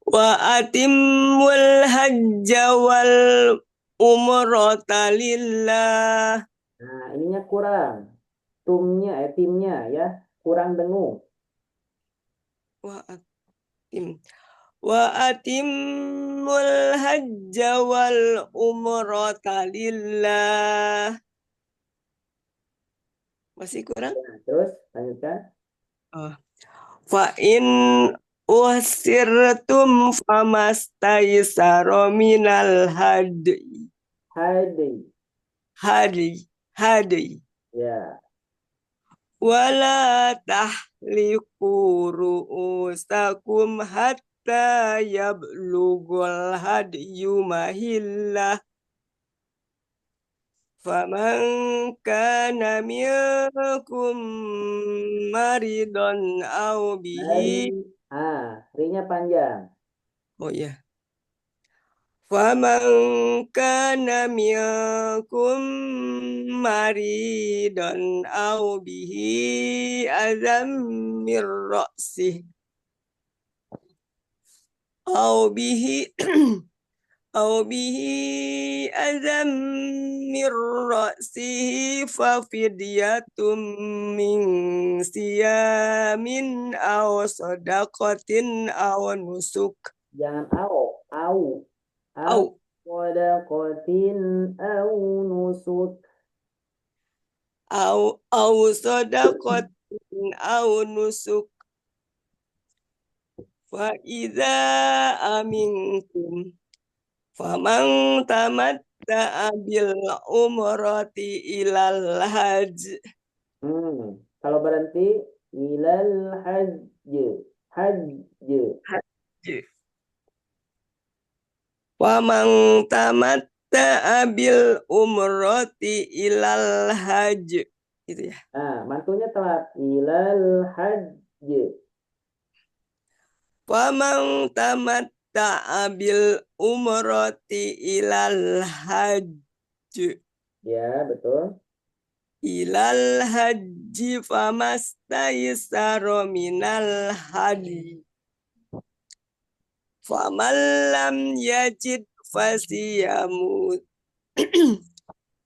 Wa atimul hajja wal umrata lillah. Nah, ininya kurang. Timnya ya, kurang dengung. Wa atimul hajja wal umrata lillah. Masih kurang? Nah, terus lanjutkan. Fa in usirtum famastaysara minal hadi. Hadi. Ya. Wala tahliqu ru'usakum hatta yablughul hadyu mahillah. Faman kana minkum maridun aw bihi. Rinya panjang. Oh ya. Faman kana minkum maridun aw bihi azam mir ra'sih aw bihi azam mir ra'sihi fa fidyatum min siyamin aw sadaqatin aw nusuk. Jangan au. Au. Sadaqatin au nusuk. Au sadaqatin au nusuk. Fa idza amintum faman tamatta'a bil umrati ilal hajj. Kalau berhenti ilal hajj. Faman tamatta'a bil umrati ilal hajj. Gitu ya. Nah, mantunya telat. Ilal hajj. Faman tamatta'a bil umrati ilal hajj. Ya, betul. Ilal hajji famastaysara minal hadi. Faman lam yajid fasiyamu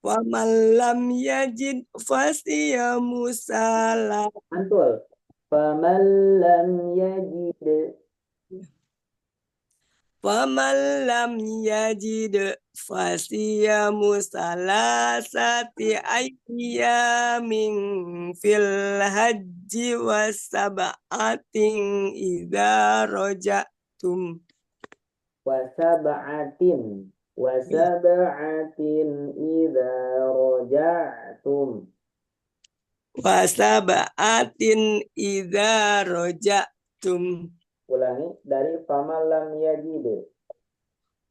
Faman lam yajid fasiyamu salat. Mantul. Faman lam yajid. Faman lam yajid fasiyamu salasati ayyamin fil hajji wa sab'atin idza raja'tum. Wasab'atin idza raja'tum. Wasab'atin idza raja'tum. Ulangi dari faman lam yajid.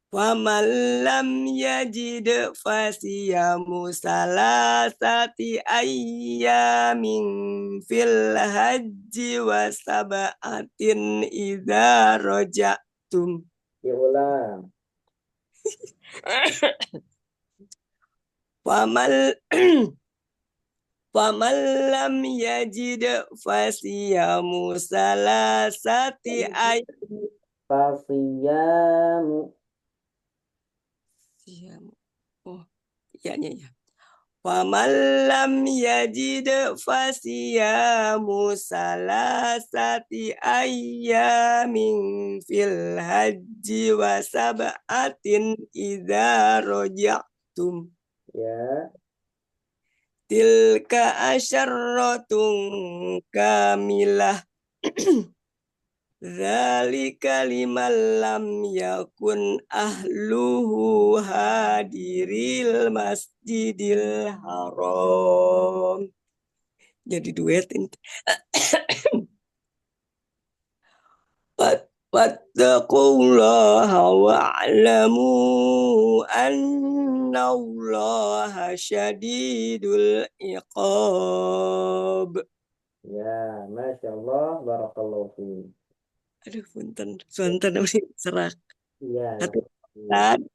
Faman lam yajid fasiyamu salasati ayyamin fil hajji wa sab'atin idza raja'tum. Diulang. Faman lam yajid fasiyamu salasati ayyamin. Fasiyamu. Oh, iya. Faman lam yajid fasiyamu salasati ayyamin fil haji wa sab'atin idza raja'tum. Ya. Tilka asyarratun kamilah. Dzalika liman lam yakun ahluhu hadiril masjidil haram. Jadi duet ini. Wattaqullaha wa'lamu annallaha syadidul iqab. Ya, Masya Allah, Barakallahu fiik. Aduh, punten serak. Iya. Hati-hati.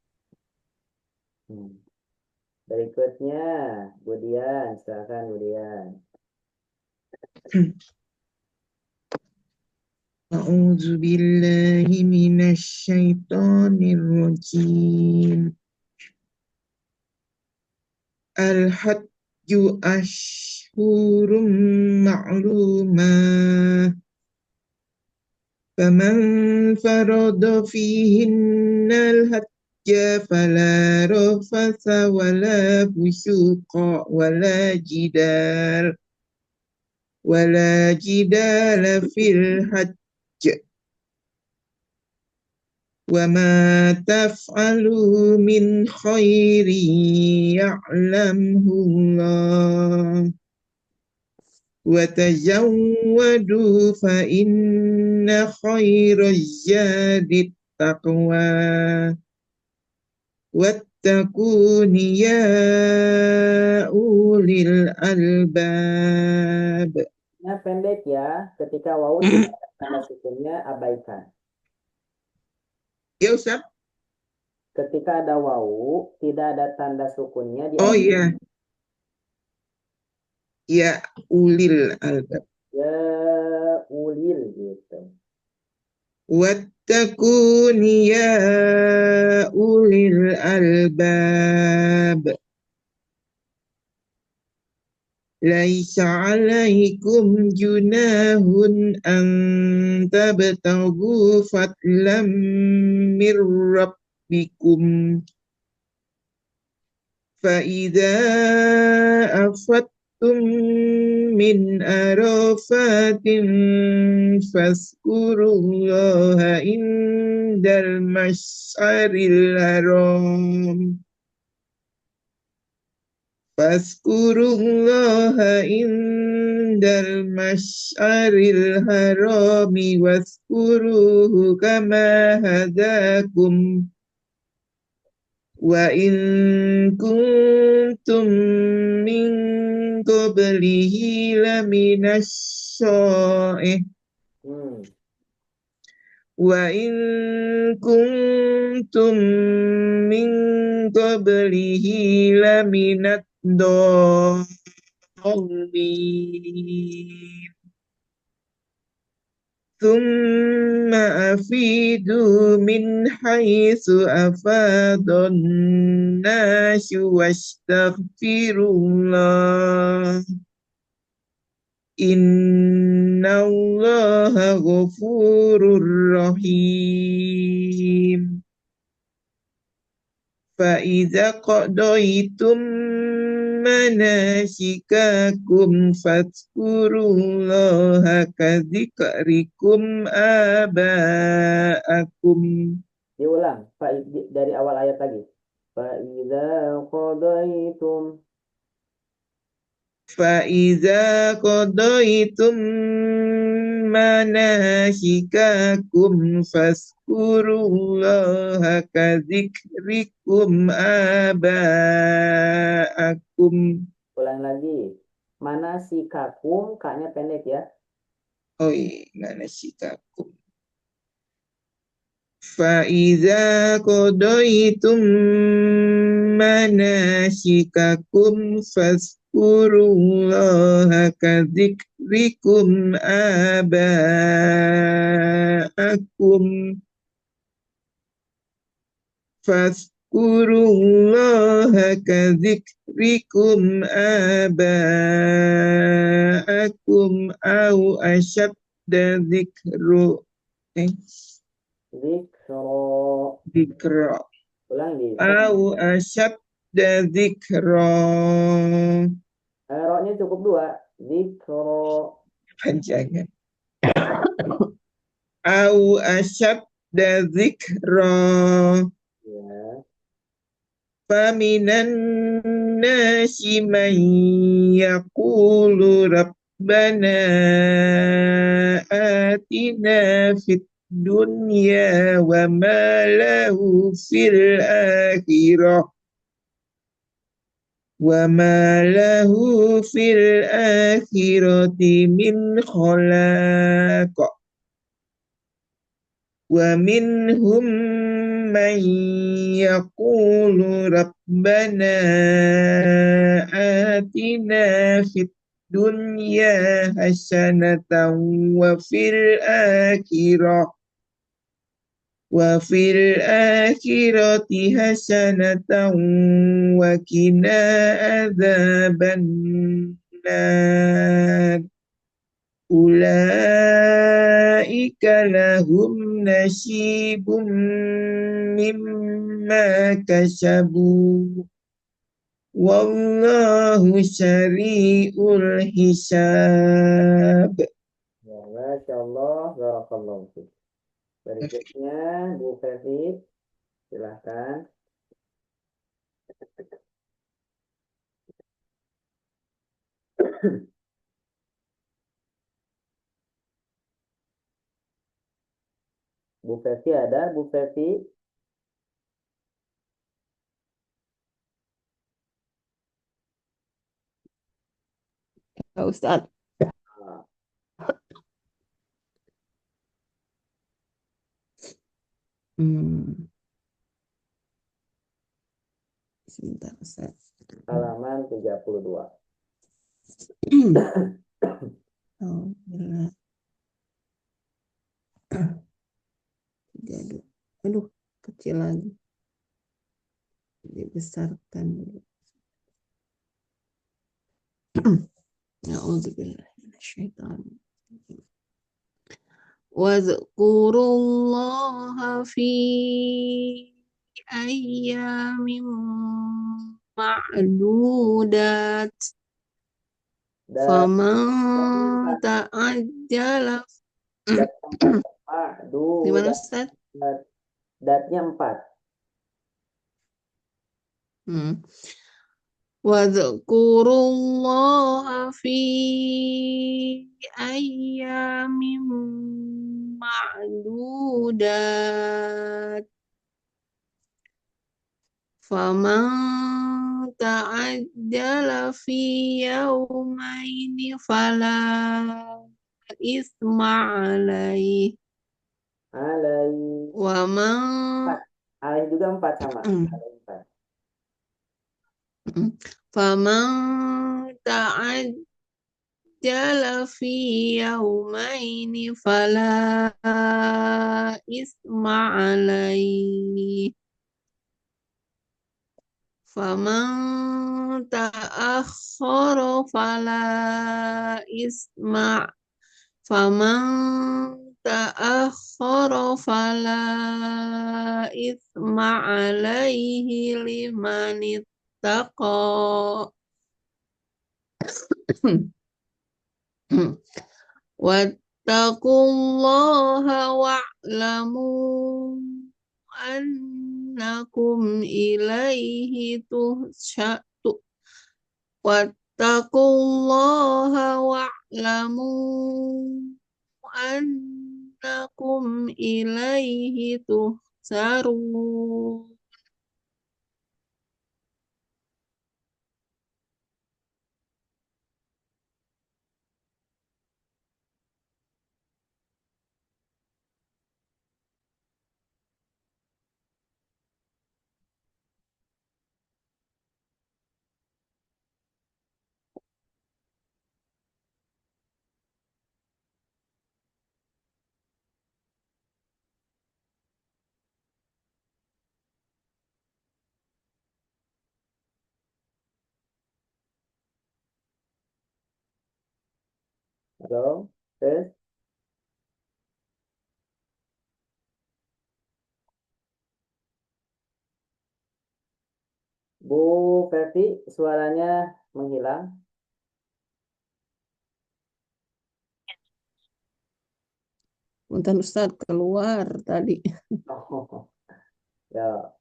Berikutnya, Budian, silakan Budian. A'udzu billahi minasyaitonir rajim. Al-hajju ashhurum ma'lumah. Faman farada fihinna al-hajja fala rafasa wala fusuqa wala jidala fil hajj. Wa ma taf'alu min khairin ya'lamhu Allah. Wa tazawwadu fa inna khairaz zadi taqwa. Wattaquni ya ulil albab. Nah, pendek ya, ketika wawu tidak ada tanda sukunnya, abaikan. Ya Ustaz? Ketika ada wawu, tidak ada tanda sukunnya, Oh iya. Ya ulil albab. Ya ulil gitu. Wattaquni ya ulil albab. Laisa alaikum junahun an tabtagu fadlam mir rabbikum. فإذا أفضتم من عرفات فاذكروا الله عند المشعر الحرام فاذكروا الله عند المشعر الحرام واذكروه كما هداكم wa in kuntum min qablihi laminasya'ih wa in kuntum min qablihi laminad dhalin ثم أفيدوا من حيث أفاض الناس واستغفروا الله إن الله غفور رحيم فإذا قضيتم manasikakum fadhkurullaha kadzikrikum aba'akum. Diulang dari awal ayat lagi. Faiza qadaitum manasikakum fadhkurullaha kadzikrikum aba'akum. Ulang lagi. Manasikakum, kaknya pendek ya. Oh iya, manasikakum. Faiza qadaitum manasikakum fadhkurullaha kadzikrikum aba'akum Wadhkurullaha kadzikrikum aba'akum au asyadda dzikru Zikro. dzikra Ulang di. au asyadda dzikra. Roknya cukup dua. Zikro. Panjangan. Au asyadda dzikra. Ya. Faminan nasi man yaqulu rabbana atina fid dunya wa ma lahu fil akhirah min khalaq wa minhum man yaqulu rabbana atina fid dunya hasanatan wa fil akhirati hasanatan wa qina adzaban nar. Ulaika lahum nasibum mimma kasabu wallahu syari'ul hisab. Ya, Masya Allah, barakallahu fiik. Berikutnya, Bu Fevi, silahkan. Bu Fevi ada, Bu Fevi? Ya Ustaz. Ah, Hmm. Sebentar Ustaz. halaman 32. Alhamdulillah. Jadi, aduh, kecil lagi. Dibesarkan dulu. Na'udzubillah minasyaitonir rajim. Wadhkurullaha fi ayyamin ma'dudat. Dan Faman ta'ajjala. Gimana Ustaz? datnya 4. Wadhkurullaha fi ayyamin ma'dudat. Faman ta'ajjala fi yawmaini fala isma alaih. Wa man Alaih juga 4 sama. Alaih 4. faman ta'ajjala fi yawmaini fala isma alaih. Faman ta'akhkhara fala isma. Faman ta'akhkhara fala isma alaihi liman ittaqa. Wattaqullaha wa'lamu annakum ilaihi tuhsyatu. Wattaqullaha wa'lamu annakum ilaihi tuhsarun. dong. Terus Bu Fevi suaranya menghilang. Punten Ustadz keluar tadi. Oh, ya.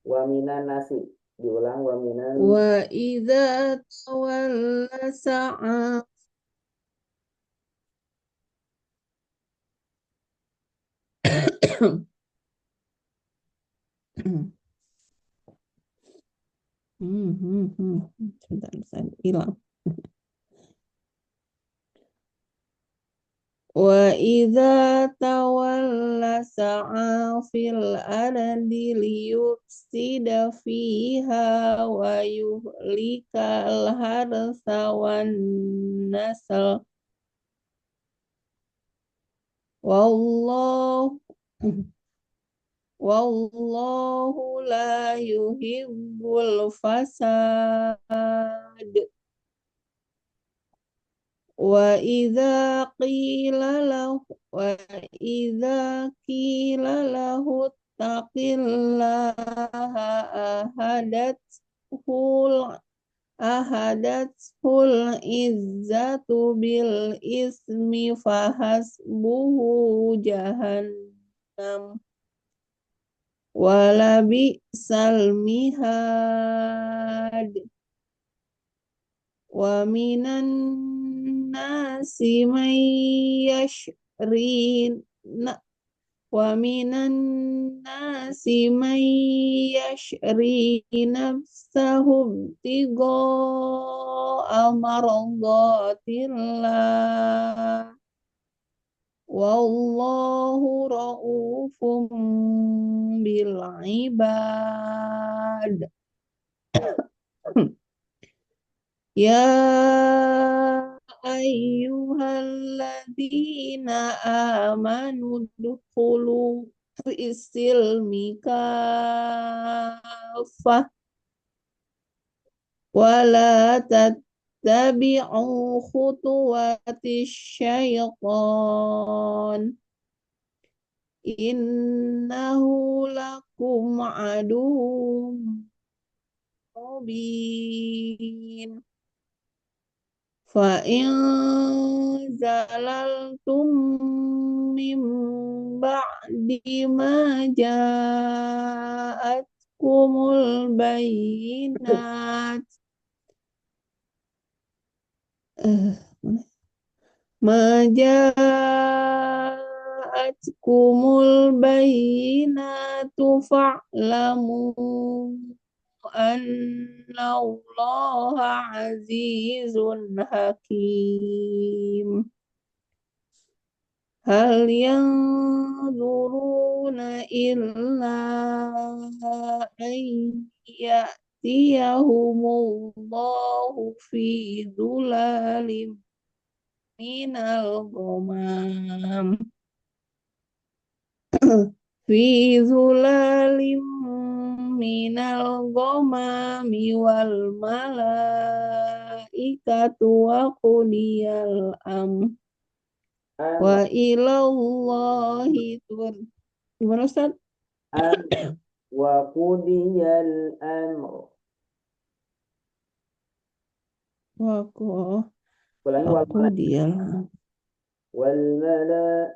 Waminan nasi. Diulang waminan. Wa idza tawalla sa'a. Sebentar, saya hilang. Wa idza tawalla sa'a fil ardi liyufsida fiha wa yuhlikal harsa wan nasl. Wallahu wallahu la yuhibbul fasad. Wa idza qila lahu taqillaha ahadathul izzatu bil ismi fahasbuhu jahannam wala bi'sal mihad. Wa minan nasi man yashri nafsahu tigo amaradatillah wallahu raufum bil ibad. Ya ayyuhalladzina amanu dukhulu fis-silmi kaffah wa la tattabi'u khutuwatis syaitan innahu lakum aduwwun mubin. Fa in zalaltum min ba'di ma ja'atkumul bayyinat ma ja'atkumul bayyinatu fa'lamu annallaha azizun hakim. Hal yanzuruna illa an ya'tiyahumullahu fi dhulalim minal ghamam fi dhulalim minal ghamami wal malaikatu wa qudiyal wa ilallahi gimana Ustaz? Wa qudiyal amr. Wa Ulangi qudiyal wal mala.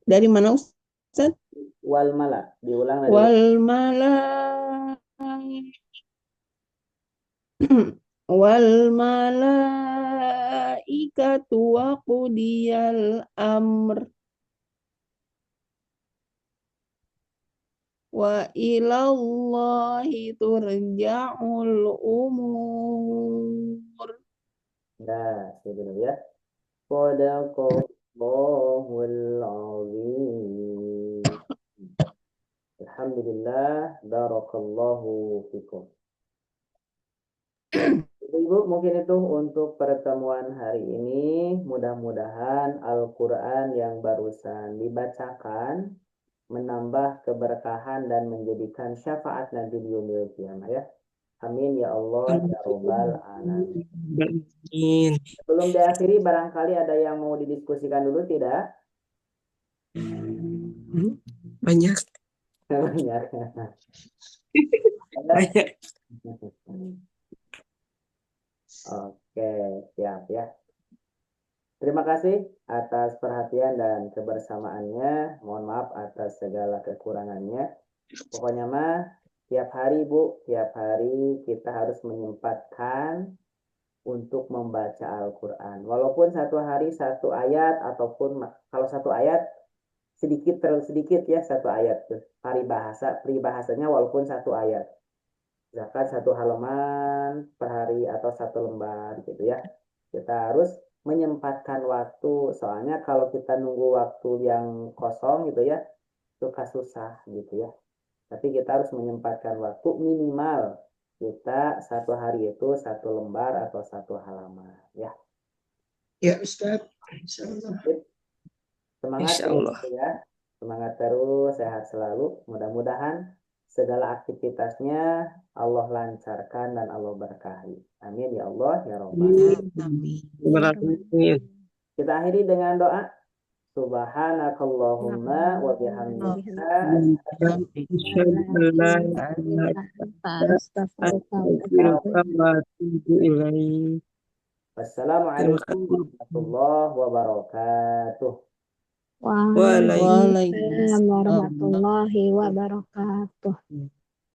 Dari mana Ustaz? Wal mala. Diulang lagi. Wal malaikatu wa qudiyal amr wa ilallahi turja'ul umur. Nah, sebentar ya. Shadaqallahul azim. Alhamdulillah, barakallahu fikum. Ibu, mungkin itu untuk pertemuan hari ini. Mudah-mudahan Al-Quran yang barusan dibacakan menambah keberkahan dan menjadikan syafaat nanti di yaumil qiyamah ya. Amin ya Allah ya Rabbal alamin. Amin. Sebelum diakhiri barangkali ada yang mau didiskusikan dulu tidak? Banyak. Banyak. Banyak. Oke, siap ya. Terima kasih atas perhatian dan kebersamaannya. Mohon maaf atas segala kekurangannya. Pokoknya mah tiap hari Bu, tiap hari kita harus menyempatkan untuk membaca Al-Quran. Walaupun satu hari satu ayat ataupun kalau satu ayat sedikit terlalu sedikit ya satu ayat tuh. Peribahasanya walaupun satu ayat. Misalkan satu halaman per hari atau satu lembar gitu ya. Kita harus menyempatkan waktu. Soalnya kalau kita nunggu waktu yang kosong gitu ya, suka susah gitu ya. Tapi kita harus menyempatkan waktu minimal kita satu hari itu satu lembar atau satu halaman ya. Ya Ustaz. Insyaallah. Semangat Insyaallah. terus ya. Semangat terus, sehat selalu. Mudah-mudahan segala aktivitasnya Allah lancarkan dan Allah berkahi. Amin ya Allah ya Rabbal. Terima kasih. Kita akhiri dengan doa. Subhanakallahumma wa bihamdika Wassalamualaikum warahmatullahi wabarakatuh. Waalaikumsalam warahmatullahi wabarakatuh.